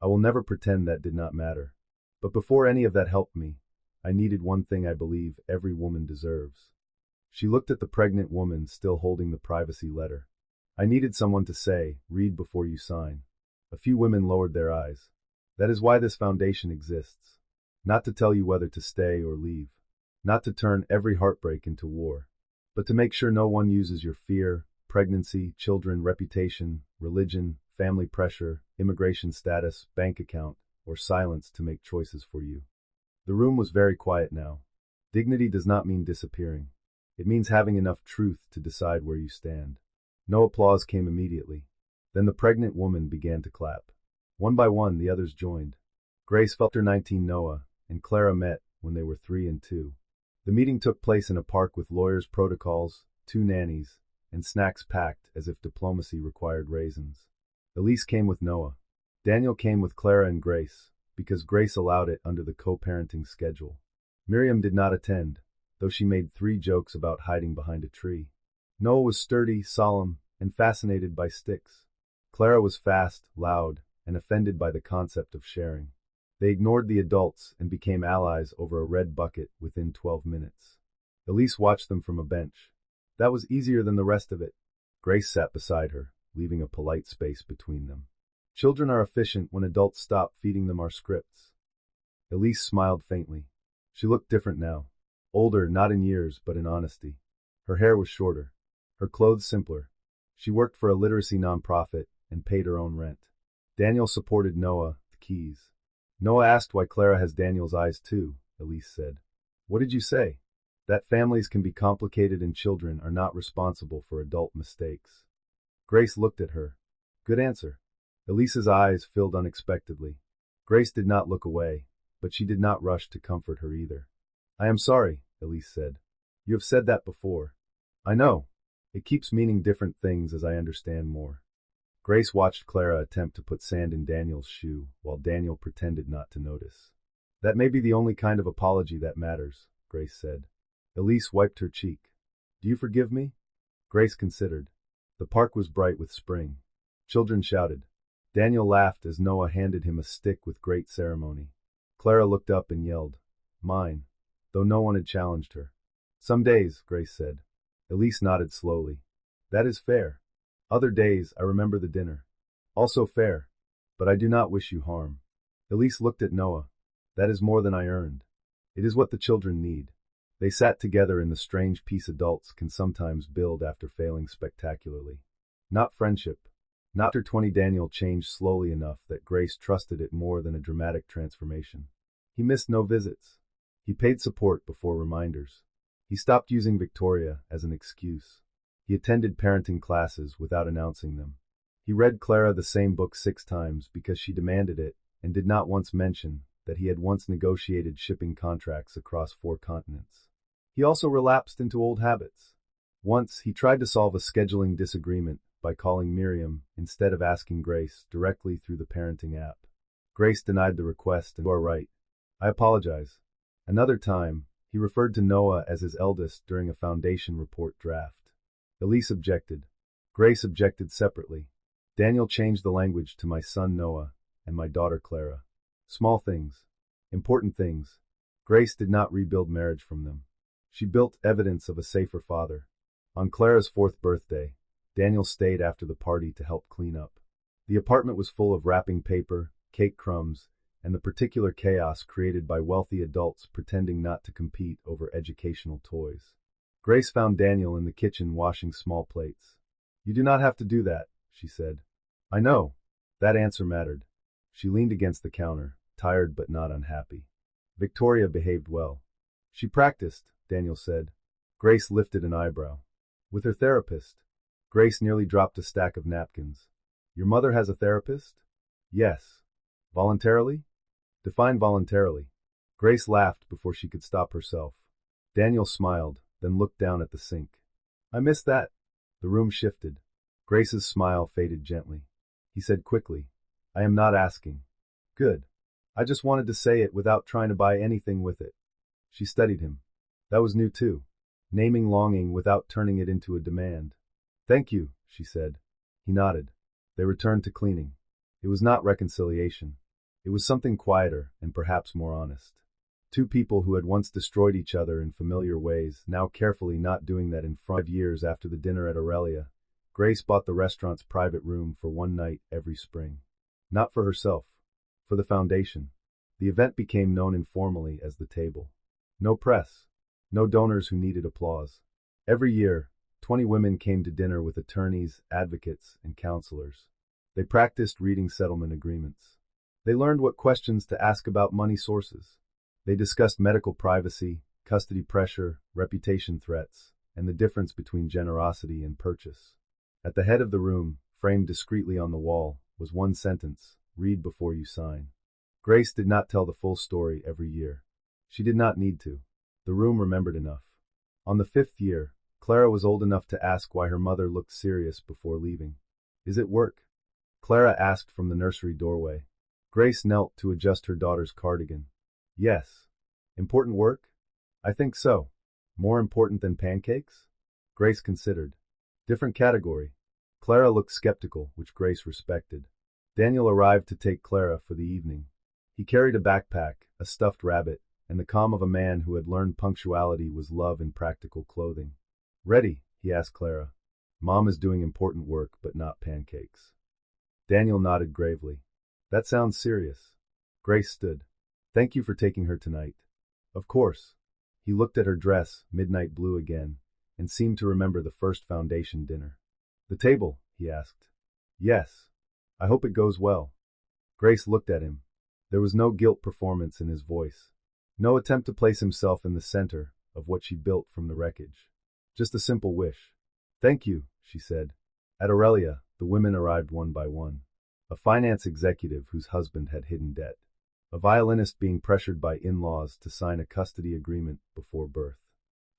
A: I will never pretend that did not matter. But before any of that helped me, I needed one thing I believe every woman deserves. She looked at the pregnant woman still holding the privacy letter. I needed someone to say, "Read before you sign." A few women lowered their eyes. That is why this foundation exists. Not to tell you whether to stay or leave. Not to turn every heartbreak into war. But to make sure no one uses your fear, pregnancy, children, reputation, religion, family pressure, immigration status, bank account, or silence to make choices for you. The room was very quiet now. Dignity does not mean disappearing. It means having enough truth to decide where you stand. No applause came immediately. Then the pregnant woman began to clap. One by one, the others joined. Grace felt her 19 Noah, and Clara met when they were 3 and 2. The meeting took place in a park with lawyers' protocols, 2 nannies, and snacks packed as if diplomacy required raisins. Elise came with Noah. Daniel came with Clara and Grace, because Grace allowed it under the co-parenting schedule. Miriam did not attend, though she made 3 jokes about hiding behind a tree. Noah was sturdy, solemn, and fascinated by sticks. Clara was fast, loud, and offended by the concept of sharing. They ignored the adults and became allies over a red bucket within 12 minutes. Elise watched them from a bench. That was easier than the rest of it. Grace sat beside her, leaving a polite space between them. Children are efficient when adults stop feeding them our scripts. Elise smiled faintly. She looked different now. Older, not in years, but in honesty. Her hair was shorter. Her clothes simpler. She worked for a literacy nonprofit and paid her own rent. Daniel supported Noah, the keys. Noah asked why Clara has Daniel's eyes too, Elise said. What did you say? That families can be complicated and children are not responsible for adult mistakes. Grace looked at her. Good answer. Elise's eyes filled unexpectedly. Grace did not look away, but she did not rush to comfort her either. I am sorry, Elise said. You have said that before. I know. It keeps meaning different things as I understand more. Grace watched Clara attempt to put sand in Daniel's shoe, while Daniel pretended not to notice. That may be the only kind of apology that matters, Grace said. Elise wiped her cheek. Do you forgive me? Grace considered. The park was bright with spring. Children shouted. Daniel laughed as Noah handed him a stick with great ceremony. Clara looked up and yelled, Mine, though no one had challenged her. Some days, Grace said. Elise nodded slowly. That is fair. Other days, I remember the dinner. Also fair. But I do not wish you harm. Elise looked at Noah. That is more than I earned. It is what the children need. They sat together in the strange peace adults can sometimes build after failing spectacularly. Not friendship. Not after 20. Daniel changed slowly enough that Grace trusted it more than a dramatic transformation. He missed no visits. He paid support before reminders. He stopped using Victoria as an excuse. He attended parenting classes without announcing them. He read Clara the same book 6 times because she demanded it and did not once mention that he had once negotiated shipping contracts across 4 continents. He also relapsed into old habits. Once, he tried to solve a scheduling disagreement by calling Miriam instead of asking Grace directly through the parenting app. Grace denied the request and, You are right. I apologize. Another time, he referred to Noah as his eldest during a foundation report draft. Elise objected. Grace objected separately. Daniel changed the language to my son Noah and my daughter Clara. Small things. Important things. Grace did not rebuild marriage from them. She built evidence of a safer father. On Clara's 4th birthday, Daniel stayed after the party to help clean up. The apartment was full of wrapping paper, cake crumbs, and the particular chaos created by wealthy adults pretending not to compete over educational toys. Grace found Daniel in the kitchen washing small plates. You do not have to do that, she said. I know. That answer mattered. She leaned against the counter, tired but not unhappy. Victoria behaved well. She practiced, Daniel said. Grace lifted an eyebrow. With her therapist. Grace nearly dropped a stack of napkins. Your mother has a therapist? Yes. Voluntarily? Define voluntarily. Grace laughed before she could stop herself. Daniel smiled, then looked down at the sink. I missed that. The room shifted. Grace's smile faded gently. He said quickly, I am not asking. Good. I just wanted to say it without trying to buy anything with it. She studied him. That was new too. Naming longing without turning it into a demand. Thank you, she said. He nodded. They returned to cleaning. It was not reconciliation. It was something quieter and perhaps more honest. 2 people who had once destroyed each other in familiar ways, now carefully not doing that in front. 5 years after the dinner at Aurelia, Grace bought the restaurant's private room for one night every spring. Not for herself. For the foundation. The event became known informally as the table. No press. No donors who needed applause. Every year, 20 women came to dinner with attorneys, advocates, and counselors. They practiced reading settlement agreements. They learned what questions to ask about money sources. They discussed medical privacy, custody pressure, reputation threats, and the difference between generosity and purchase. At the head of the room, framed discreetly on the wall, was one sentence, read before you sign. Grace did not tell the full story every year. She did not need to. The room remembered enough. On the 5th year, Clara was old enough to ask why her mother looked serious before leaving. Is it work? Clara asked from the nursery doorway. Grace knelt to adjust her daughter's cardigan. Yes. Important work? I think so. More important than pancakes? Grace considered. Different category. Clara looked skeptical, which Grace respected. Daniel arrived to take Clara for the evening. He carried a backpack, a stuffed rabbit, and the calm of a man who had learned punctuality was love in practical clothing. Ready? He asked Clara. Mom is doing important work, but not pancakes. Daniel nodded gravely. That sounds serious. Grace stood. Thank you for taking her tonight. Of course. He looked at her dress, midnight blue again, and seemed to remember the first foundation dinner. The table, he asked. Yes. I hope it goes well. Grace looked at him. There was no guilt performance in his voice. No attempt to place himself in the center of what she built from the wreckage. Just a simple wish. Thank you, she said. At Aurelia, the women arrived one by one. A finance executive whose husband had hidden debt. A violinist being pressured by in-laws to sign a custody agreement before birth.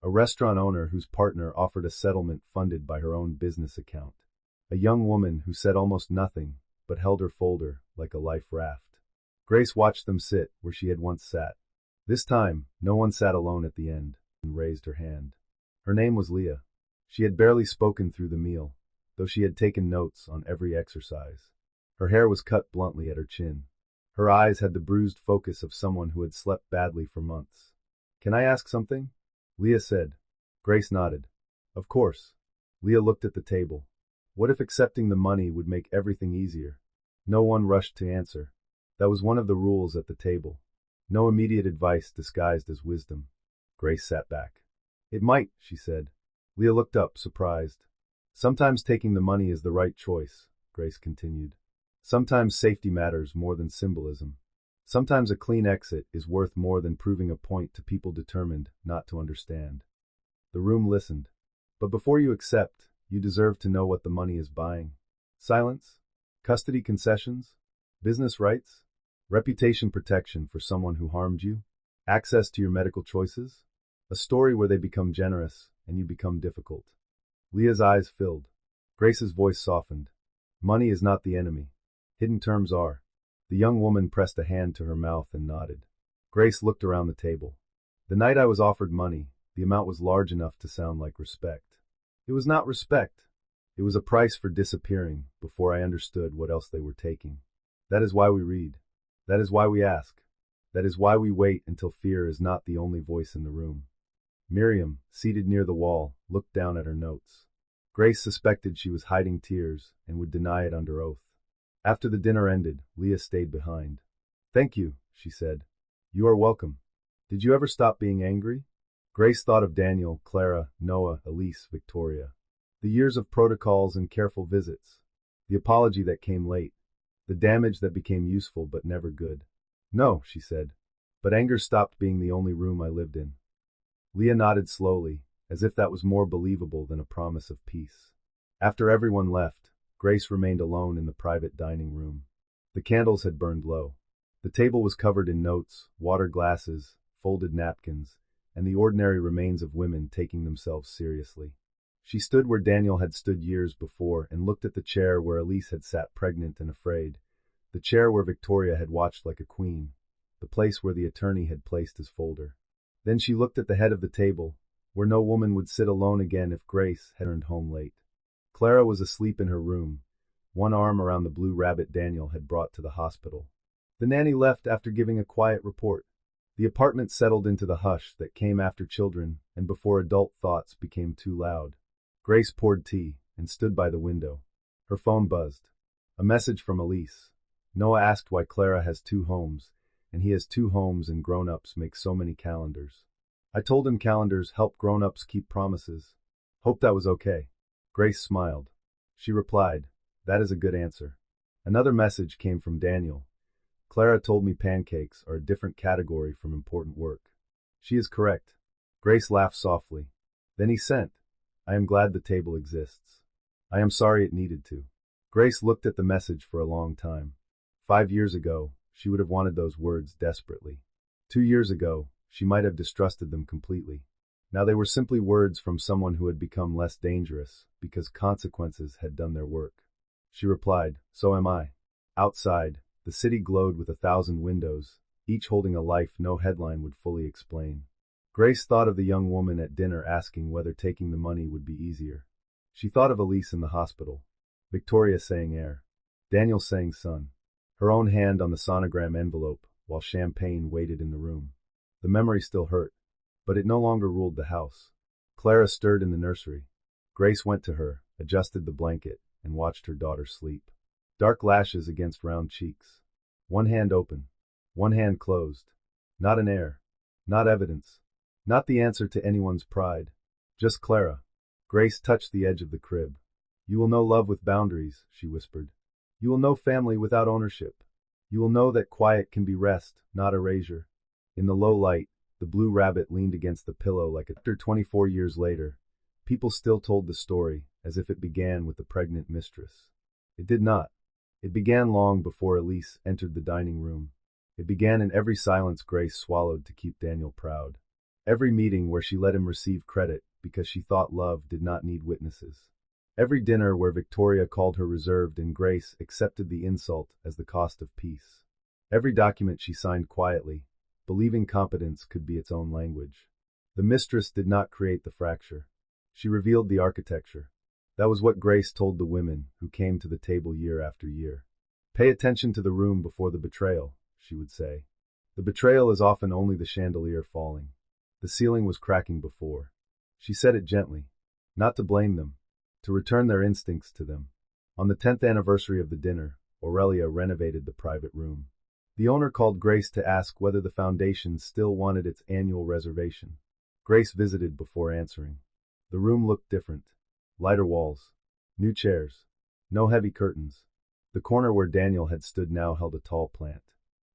A: A restaurant owner whose partner offered a settlement funded by her own business account. A young woman who said almost nothing, but held her folder like a life raft. Grace watched them sit where she had once sat. This time, no one sat alone at the end, and raised her hand. Her name was Leah. She had barely spoken through the meal, though she had taken notes on every exercise. Her hair was cut bluntly at her chin. Her eyes had the bruised focus of someone who had slept badly for months. Can I ask something? Leah said. Grace nodded. Of course. Leah looked at the table. What if accepting the money would make everything easier? No one rushed to answer. That was one of the rules at the table. No immediate advice disguised as wisdom. Grace sat back. It might, she said. Leah looked up, surprised. Sometimes taking the money is the right choice, Grace continued. Sometimes safety matters more than symbolism. Sometimes a clean exit is worth more than proving a point to people determined not to understand. The room listened. But before you accept, you deserve to know what the money is buying. Silence? Custody concessions? Business rights? Reputation protection for someone who harmed you? Access to your medical choices? A story where they become generous and you become difficult. Leah's eyes filled. Grace's voice softened. Money is not the enemy. Hidden terms are. The young woman pressed a hand to her mouth and nodded. Grace looked around the table. The night I was offered money, the amount was large enough to sound like respect. It was not respect. It was a price for disappearing before I understood what else they were taking. That is why we read. That is why we ask. That is why we wait until fear is not the only voice in the room. Miriam, seated near the wall, looked down at her notes. Grace suspected she was hiding tears and would deny it under oath. After the dinner ended, Leah stayed behind. Thank you, she said. You are welcome. Did you ever stop being angry? Grace thought of Daniel, Clara, Noah, Elise, Victoria. The years of protocols and careful visits. The apology that came late. The damage that became useful but never good. No, she said. But anger stopped being the only room I lived in. Leah nodded slowly, as if that was more believable than a promise of peace. After everyone left, Grace remained alone in the private dining room. The candles had burned low. The table was covered in notes, water glasses, folded napkins, and the ordinary remains of women taking themselves seriously. She stood where Daniel had stood years before and looked at the chair where Elise had sat pregnant and afraid, the chair where Victoria had watched like a queen, the place where the attorney had placed his folder. Then she looked at the head of the table, where no woman would sit alone again if Grace had returned home late. Clara was asleep in her room, one arm around the blue rabbit Daniel had brought to the hospital. The nanny left after giving a quiet report. The apartment settled into the hush that came after children and before adult thoughts became too loud. Grace poured tea and stood by the window. Her phone buzzed. A message from Elise. Noah asked why Clara has 2 homes, and he has 2 homes and grown-ups make so many calendars. I told him calendars help grown-ups keep promises. Hope that was okay. Grace smiled. She replied, that is a good answer. Another message came from Daniel. Clara told me pancakes are a different category from important work. She is correct. Grace laughed softly. Then he sent, I am glad the table exists. I am sorry it needed to. Grace looked at the message for a long time. 5 years ago, she would have wanted those words desperately. 2 years ago, she might have distrusted them completely. Now they were simply words from someone who had become less dangerous, because consequences had done their work. She replied, "So am I." Outside, the city glowed with 1,000 windows, each holding a life no headline would fully explain. Grace thought of the young woman at dinner asking whether taking the money would be easier. She thought of Elise in the hospital. Victoria saying air. Daniel saying sun. Her own hand on the sonogram envelope, while champagne waited in the room. The memory still hurt, but it no longer ruled the house. Clara stirred in the nursery. Grace went to her, adjusted the blanket, and watched her daughter sleep. Dark lashes against round cheeks. One hand open. One hand closed. Not an heir. Not evidence. Not the answer to anyone's pride. Just Clara. Grace touched the edge of the crib. "You will know love with boundaries," she whispered. "You will know family without ownership. You will know that quiet can be rest, not erasure." In the low light, the blue rabbit leaned against the pillow like a... After 24 years later, people still told the story as if it began with the pregnant mistress. It did not. It began long before Elise entered the dining room. It began in every silence Grace swallowed to keep Daniel proud. Every meeting where she let him receive credit because she thought love did not need witnesses. Every dinner where Victoria called her reserved and Grace accepted the insult as the cost of peace. Every document she signed quietly, believing competence could be its own language. The mistress did not create the fracture. She revealed the architecture. That was what Grace told the women who came to the table year after year. "Pay attention to the room before the betrayal," she would say. "The betrayal is often only the chandelier falling. The ceiling was cracking before." She said it gently. Not to blame them. To return their instincts to them. On the 10th anniversary of the dinner, Aurelia renovated the private room. The owner called Grace to ask whether the foundation still wanted its annual reservation. Grace visited before answering. The room looked different. Lighter walls. New chairs. No heavy curtains. The corner where Daniel had stood now held a tall plant.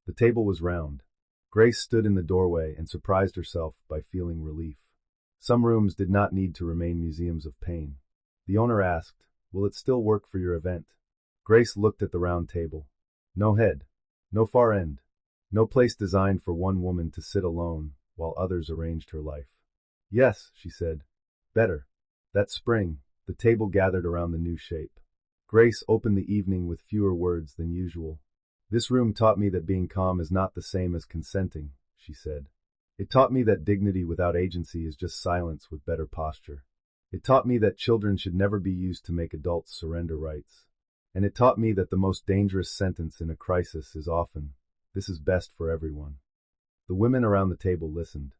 A: The table was round. Grace stood in the doorway and surprised herself by feeling relief. Some rooms did not need to remain museums of pain. The owner asked, "Will it still work for your event?" Grace looked at the round table. No head. No far end. No place designed for one woman to sit alone while others arranged her life. "Yes," she said. "Better." That spring, the table gathered around the new shape. Grace opened the evening with fewer words than usual. "This room taught me that being calm is not the same as consenting," she said. "It taught me that dignity without agency is just silence with better posture. It taught me that children should never be used to make adults surrender rights. And it taught me that the most dangerous sentence in a crisis is often, 'This is best for everyone.'" The women around the table listened.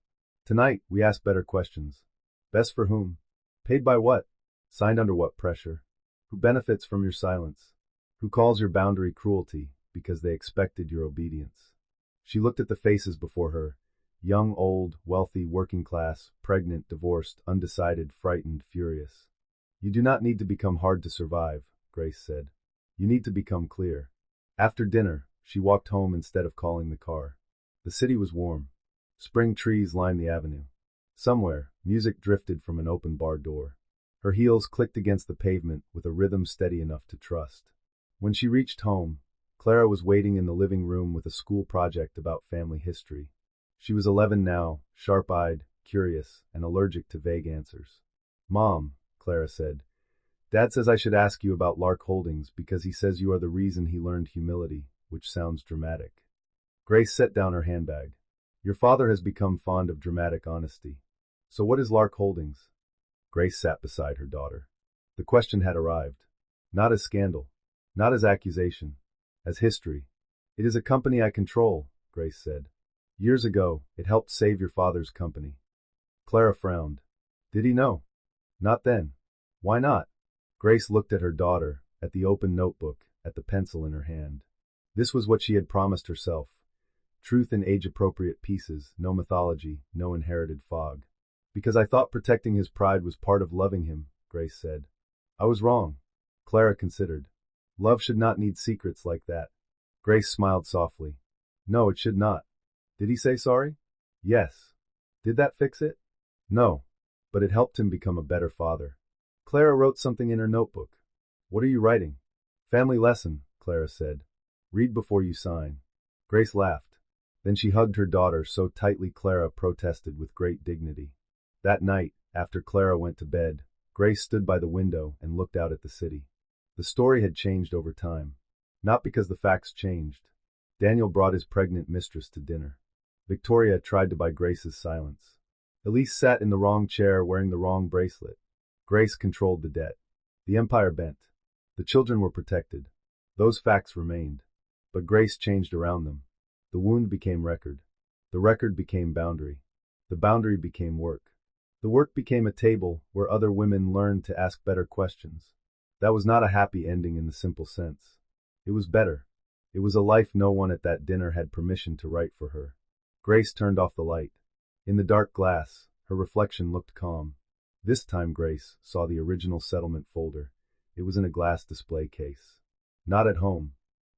A: "Tonight, we ask better questions. Best for whom? Paid by what? Signed under what pressure? Who benefits from your silence? Who calls your boundary cruelty because they expected your obedience?" She looked at the faces before her. Young, old, wealthy, working class, pregnant, divorced, undecided, frightened, furious. "You do not need to become hard to survive," Grace said. "You need to become clear." After dinner, she walked home instead of calling the car. The city was warm. Spring trees lined the avenue. Somewhere, music drifted from an open bar door. Her heels clicked against the pavement with a rhythm steady enough to trust. When she reached home, Clara was waiting in the living room with a school project about family history. She was 11 now, sharp-eyed, curious, and allergic to vague answers. "Mom," Clara said, "Dad says I should ask you about Lark Holdings because he says you are the reason he learned humility," which sounds dramatic. Grace set down her handbag. "Your father has become fond of dramatic honesty. So what is Lark Holdings?" Grace sat beside her daughter. The question had arrived. Not as scandal. Not as accusation. As history. "It is a company I control," Grace said. "Years ago, it helped save your father's company." Clara frowned. Did he know? Not then. Why not? Grace looked at her daughter, at the open notebook, at the pencil in her hand. This was what she had promised herself. Truth in age-appropriate pieces, no mythology, no inherited fog. "Because I thought protecting his pride was part of loving him," Grace said. "I was wrong." Clara considered. "Love should not need secrets like that." Grace smiled softly. "No, it should not." "Did he say sorry?" "Yes." "Did that fix it?" "No. But it helped him become a better father." Clara wrote something in her notebook. "What are you writing?" "Family lesson," Clara said. "Read before you sign." Grace laughed. Then she hugged her daughter so tightly Clara protested with great dignity. That night, after Clara went to bed, Grace stood by the window and looked out at the city. The story had changed over time. Not because the facts changed. Daniel brought his pregnant mistress to dinner. Victoria tried to buy Grace's silence. Elise sat in the wrong chair wearing the wrong bracelet. Grace controlled the debt. The empire bent. The children were protected. Those facts remained. But Grace changed around them. The wound became record. The record became boundary. The boundary became work. The work became a table where other women learned to ask better questions. That was not a happy ending in the simple sense. It was better. It was a life no one at that dinner had permission to write for her. Grace turned off the light. In the dark glass, her reflection looked calm. This time Grace saw the original settlement folder. It was in a glass display case. Not at home.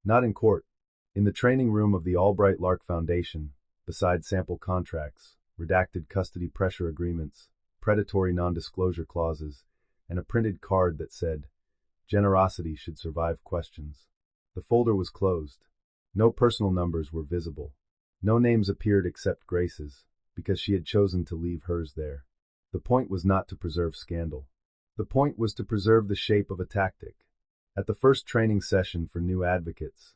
A: Not in court. In the training room of the Albright Lark Foundation, beside sample contracts, redacted custody pressure agreements, predatory non-disclosure clauses, and a printed card that said, "Generosity should survive questions." The folder was closed. No personal numbers were visible. No names appeared except Grace's, because she had chosen to leave hers there. The point was not to preserve scandal. The point was to preserve the shape of a tactic. At the first training session for new advocates,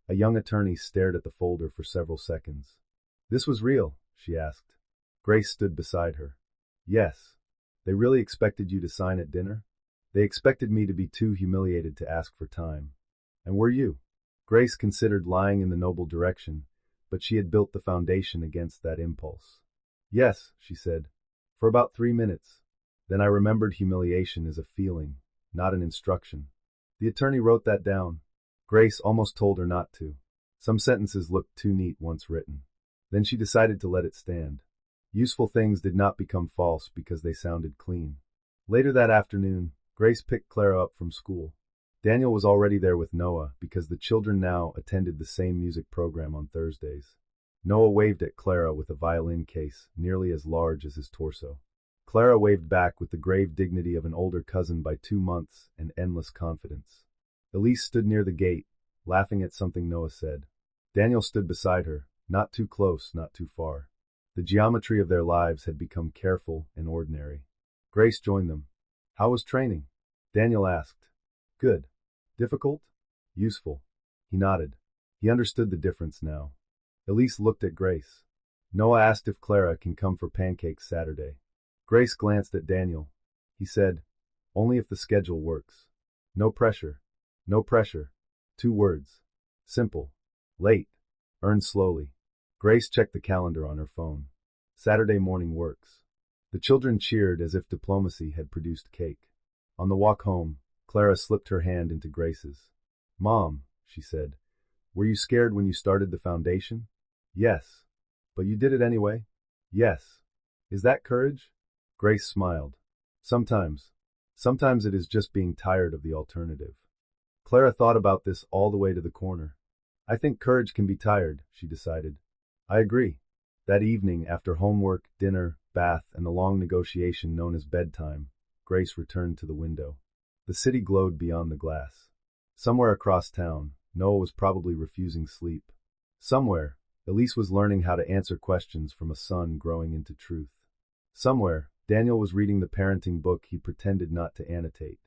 A: a young attorney stared at the folder for several seconds. "This was real?" she asked. Grace stood beside her. "Yes. They really expected you to sign at dinner? They expected me to be too humiliated to ask for time. And were you?" Grace considered lying in the noble direction, but she had built the foundation against that impulse. "Yes," she said, "for about 3 minutes. Then I remembered humiliation is a feeling, not an instruction." The attorney wrote that down. Grace almost told her not to. Some sentences looked too neat once written. Then she decided to let it stand. Useful things did not become false because they sounded clean. Later that afternoon, Grace picked Clara up from school. Daniel was already there with Noah because the children now attended the same music program on Thursdays. Noah waved at Clara with a violin case nearly as large as his torso. Clara waved back with the grave dignity of an older cousin by 2 months and endless confidence. Elise stood near the gate, laughing at something Noah said. Daniel stood beside her, not too close, not too far. The geometry of their lives had become careful and ordinary. Grace joined them. "How was training?" Daniel asked. "Good." "Difficult?" "Useful." He nodded. He understood the difference now. Elise looked at Grace. Noah asked if Clara can come for pancakes Saturday. Grace glanced at Daniel. He said, "Only if the schedule works. No pressure. No pressure. 2 words. Simple. Late. Earn slowly." Grace checked the calendar on her phone. Saturday morning works. The children cheered as if diplomacy had produced cake. On the walk home, Clara slipped her hand into Grace's. "Mom," she said, "were you scared when you started the foundation?" "Yes." "But you did it anyway?" "Yes." "Is that courage?" Grace smiled. "Sometimes. Sometimes it is just being tired of the alternative." Clara thought about this all the way to the corner. "I think courage can be tired," she decided. "I agree." That evening, after homework, dinner, bath, and the long negotiation known as bedtime, Grace returned to the window. The city glowed beyond the glass. Somewhere across town, Noah was probably refusing sleep. Somewhere, Elise was learning how to answer questions from a son growing into truth. Somewhere, Daniel was reading the parenting book he pretended not to annotate.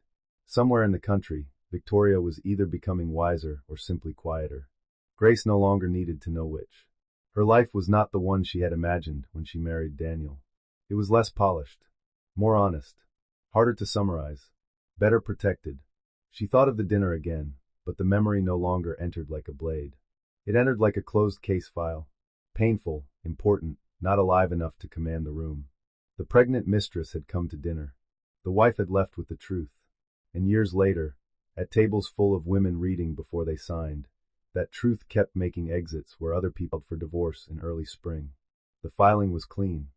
A: Somewhere in the country, Victoria was either becoming wiser or simply quieter. Grace no longer needed to know which. Her life was not the one she had imagined when she married Daniel. It was less polished, more honest, harder to summarize, better protected. She thought of the dinner again, but the memory no longer entered like a blade. It entered like a closed case file. Painful, important, not alive enough to command the room. The pregnant mistress had come to dinner. The wife had left with the truth. And years later, at tables full of women reading before they signed, that truth kept making exits where other people for divorce in early spring. The filing was clean.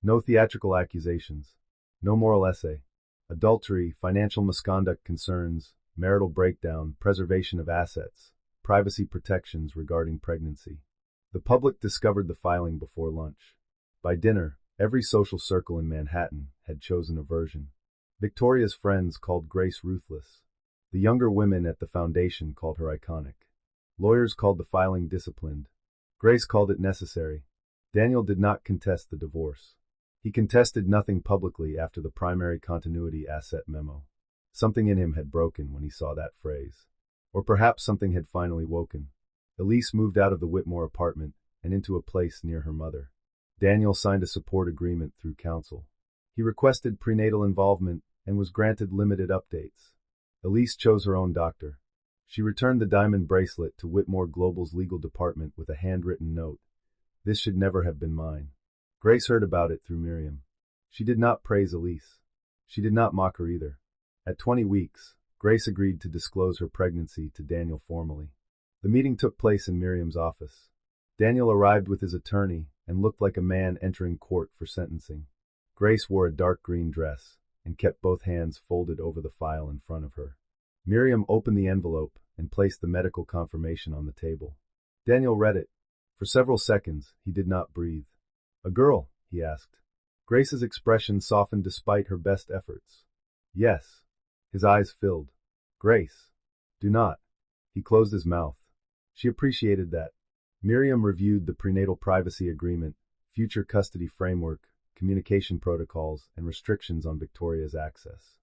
A: No theatrical accusations. No moral essay. Adultery, financial misconduct concerns, marital breakdown, preservation of assets, privacy protections regarding pregnancy. The public discovered the filing before lunch. By dinner, every social circle in Manhattan had chosen a version. Victoria's friends called Grace ruthless. The younger women at the foundation called her iconic. Lawyers called the filing disciplined. Grace called it necessary. Daniel did not contest the divorce. He contested nothing publicly after the primary continuity asset memo. Something in him had broken when he saw that phrase. Or perhaps something had finally woken. Elise moved out of the Whitmore apartment and into a place near her mother. Daniel signed a support agreement through counsel. He requested prenatal involvement and was granted limited updates. Elise chose her own doctor. She returned the diamond bracelet to Whitmore Global's legal department with a handwritten note. This should never have been mine. Grace heard about it through Miriam. She did not praise Elise. She did not mock her either. At 20 weeks, Grace agreed to disclose her pregnancy to Daniel formally. The meeting took place in Miriam's office. Daniel arrived with his attorney and looked like a man entering court for sentencing. Grace wore a dark green dress and kept both hands folded over the file in front of her. Miriam opened the envelope and placed the medical confirmation on the table. Daniel read it. For several seconds, he did not breathe. "A girl?" he asked. Grace's expression softened despite her best efforts. "Yes." His eyes filled. "Grace. Do not." He closed his mouth. She appreciated that. Miriam reviewed the prenatal privacy agreement, future custody framework, communication protocols, and restrictions on Victoria's access.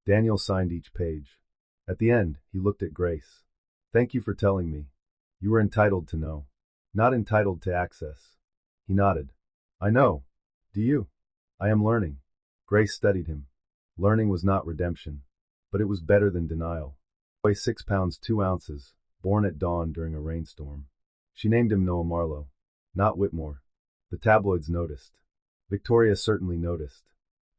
A: Daniel signed each page. At the end, he looked at Grace. "Thank you for telling me. You were entitled to know. Not entitled to access." He nodded. "I know. Do you?" "I am learning." Grace studied him. Learning was not redemption, but it was better than denial. Boy 6 pounds 2 ounces, born at dawn during a rainstorm. She named him Noah Marlowe, not Whitmore. The tabloids noticed. Victoria certainly noticed.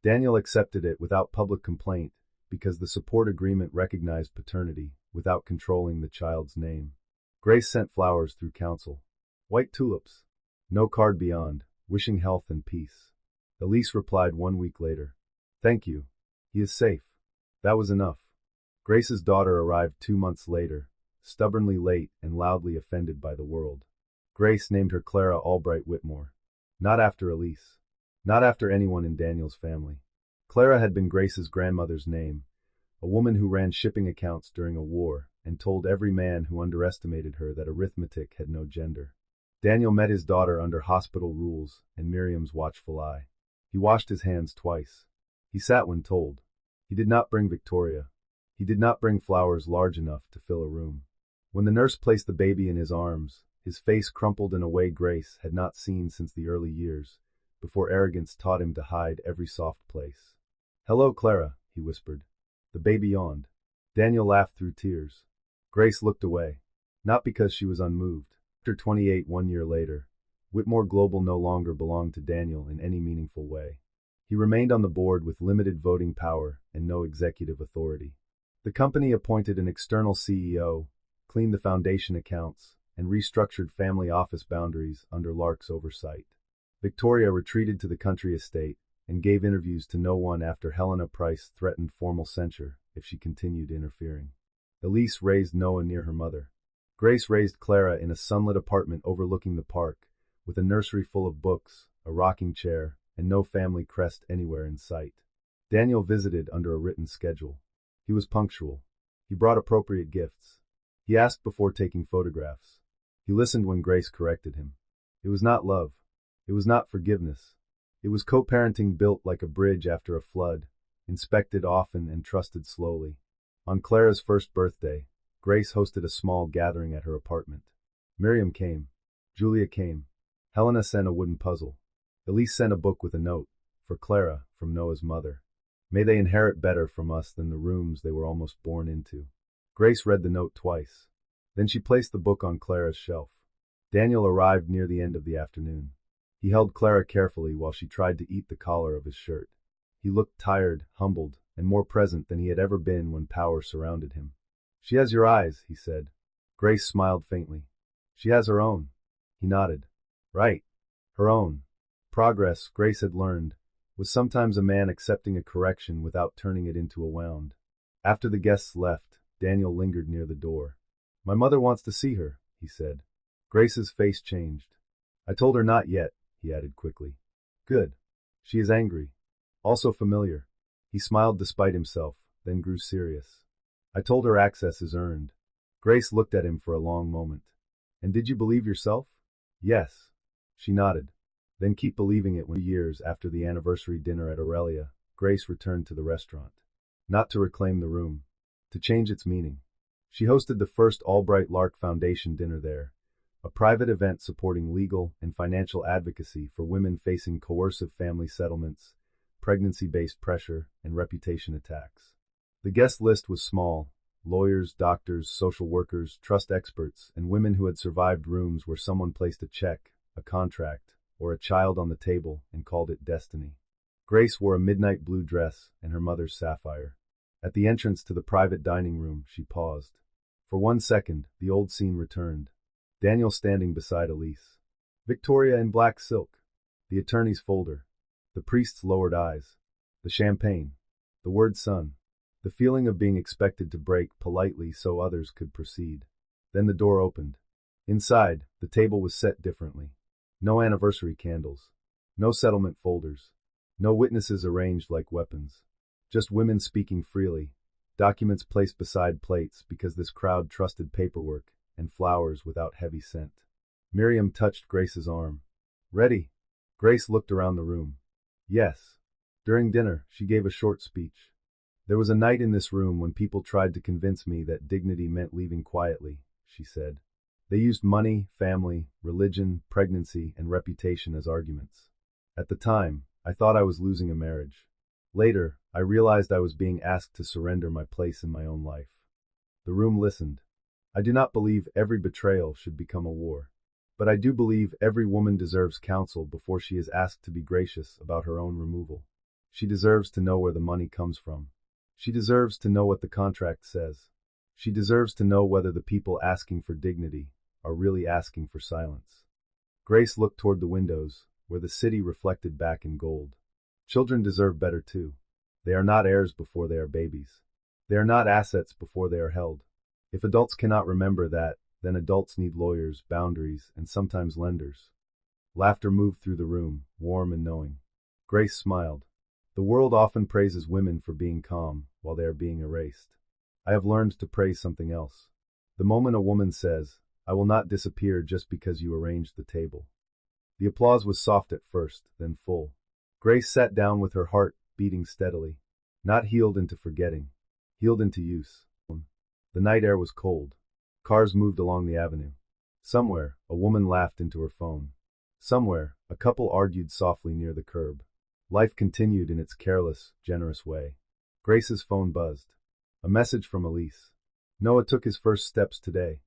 A: Daniel accepted it without public complaint because the support agreement recognized paternity without controlling the child's name. Grace sent flowers through counsel. White tulips. No card beyond, wishing health and peace. Elise replied 1 week later. "Thank you. He is safe." That was enough. Grace's daughter arrived 2 months later, stubbornly late and loudly offended by the world. Grace named her Clara Albright Whitmore. Not after Elise. Not after anyone in Daniel's family. Clara had been Grace's grandmother's name, a woman who ran shipping accounts during a war and told every man who underestimated her that arithmetic had no gender. Daniel met his daughter under hospital rules and Miriam's watchful eye. He washed his hands twice. He sat when told. He did not bring Victoria. He did not bring flowers large enough to fill a room. When the nurse placed the baby in his arms, his face crumpled in a way Grace had not seen since the early years, before arrogance taught him to hide every soft place. "Hello, Clara," he whispered. The baby yawned. Daniel laughed through tears. Grace looked away. Not because she was unmoved. After 28 1 year later, Whitmore Global no longer belonged to Daniel in any meaningful way. He remained on the board with limited voting power and no executive authority. The company appointed an external CEO, cleaned the foundation accounts, and restructured family office boundaries under Lark's oversight. Victoria retreated to the country estate and gave interviews to no one after Helena Price threatened formal censure if she continued interfering. Elise raised Noah near her mother. Grace raised Clara in a sunlit apartment overlooking the park, with a nursery full of books, a rocking chair, and no family crest anywhere in sight. Daniel visited under a written schedule. He was punctual. He brought appropriate gifts. He asked before taking photographs. He listened when Grace corrected him. It was not love. It was not forgiveness. It was co-parenting built like a bridge after a flood, inspected often and trusted slowly. On Clara's first birthday, Grace hosted a small gathering at her apartment. Miriam came. Julia came. Helena sent a wooden puzzle. Elise sent a book with a note, for Clara, from Noah's mother. May they inherit better from us than the rooms they were almost born into. Grace read the note twice. Then she placed the book on Clara's shelf. Daniel arrived near the end of the afternoon. He held Clara carefully while she tried to eat the collar of his shirt. He looked tired, humbled, and more present than he had ever been when power surrounded him. "She has your eyes," he said. Grace smiled faintly. "She has her own." He nodded. "Right. Her own." Progress, Grace had learned, was sometimes a man accepting a correction without turning it into a wound. After the guests left, Daniel lingered near the door. "My mother wants to see her," he said. Grace's face changed. "I told her not yet," he added quickly. "Good. She is angry. Also familiar." He smiled despite himself, then grew serious. "I told her access is earned." Grace looked at him for a long moment. "And did you believe yourself?" Yes. She nodded. Then keep believing it when 2 years after the anniversary dinner at Aurelia, Grace returned to the restaurant. Not to reclaim the room. To change its meaning. She hosted the first Albright Lark Foundation dinner there, a private event supporting legal and financial advocacy for women facing coercive family settlements, pregnancy-based pressure, and reputation attacks. The guest list was small: lawyers, doctors, social workers, trust experts, and women who had survived rooms where someone placed a check, a contract, or a child on the table and called it destiny. Grace wore a midnight blue dress and her mother's sapphire. At the entrance to the private dining room, she paused. For 1 second, the old scene returned. Daniel standing beside Elise. Victoria in black silk. The attorney's folder. The priest's lowered eyes. The champagne. The word son. The feeling of being expected to break politely so others could proceed. Then the door opened. Inside, the table was set differently. No anniversary candles. No settlement folders. No witnesses arranged like weapons. Just women speaking freely. Documents placed beside plates because this crowd trusted paperwork, and flowers without heavy scent. Miriam touched Grace's arm. Ready? Grace looked around the room. Yes. During dinner, she gave a short speech. There was a night in this room when people tried to convince me that dignity meant leaving quietly, she said. They used money, family, religion, pregnancy, and reputation as arguments. At the time, I thought I was losing a marriage. Later, I realized I was being asked to surrender my place in my own life. The room listened. I do not believe every betrayal should become a war. But I do believe every woman deserves counsel before she is asked to be gracious about her own removal. She deserves to know where the money comes from. She deserves to know what the contract says. She deserves to know whether the people asking for dignity are really asking for silence. Grace looked toward the windows, where the city reflected back in gold. Children deserve better too. They are not heirs before they are babies. They are not assets before they are held. If adults cannot remember that, then adults need lawyers, boundaries, and sometimes lenders. Laughter moved through the room, warm and knowing. Grace smiled. The world often praises women for being calm while they are being erased. I have learned to praise something else. The moment a woman says, I will not disappear just because you arranged the table. The applause was soft at first, then full. Grace sat down with her heart beating steadily. Not healed into forgetting. Healed into use. The night air was cold. Cars moved along the avenue. Somewhere, a woman laughed into her phone. Somewhere, a couple argued softly near the curb. Life continued in its careless, generous way. Grace's phone buzzed. A message from Elise. Noah took his first steps today.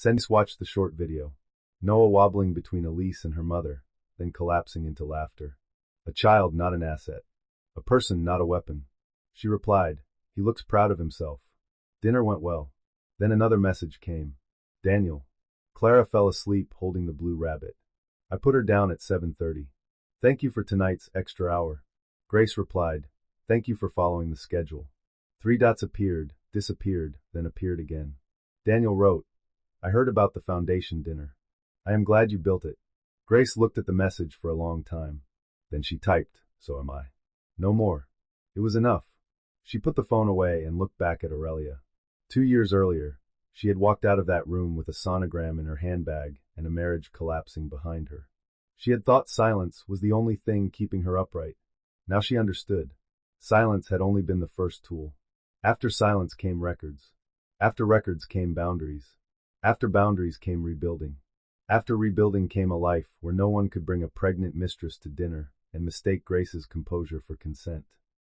A: Grace watched the short video. Noah wobbling between Elise and her mother, then collapsing into laughter. A child, not an asset. A person, not a weapon. She replied, he looks proud of himself. Dinner went well. Then another message came. Daniel. Clara fell asleep holding the blue rabbit. I put her down at 7:30. Thank you for tonight's extra hour. Grace replied, thank you for following the schedule. 3 dots appeared, disappeared, then appeared again. Daniel wrote, I heard about the foundation dinner. I am glad you built it. Grace looked at the message for a long time. Then she typed, so am I. No more. It was enough. She put the phone away and looked back at Aurelia. 2 years earlier, she had walked out of that room with a sonogram in her handbag and a marriage collapsing behind her. She had thought silence was the only thing keeping her upright. Now she understood. Silence had only been the first tool. After silence came records. After records came boundaries. After boundaries came rebuilding. After rebuilding came a life where no one could bring a pregnant mistress to dinner and mistake Grace's composure for consent.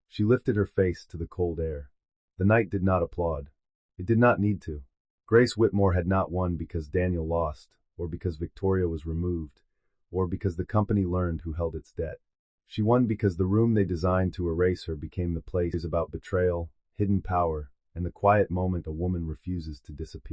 A: She lifted her face to the cold air. The night did not applaud. It did not need to. Grace Whitmore had not won because Daniel lost, or because Victoria was removed, or because the company learned who held its debt. She won because the room they designed to erase her became the place about betrayal, hidden power, and the quiet moment a woman refuses to disappear.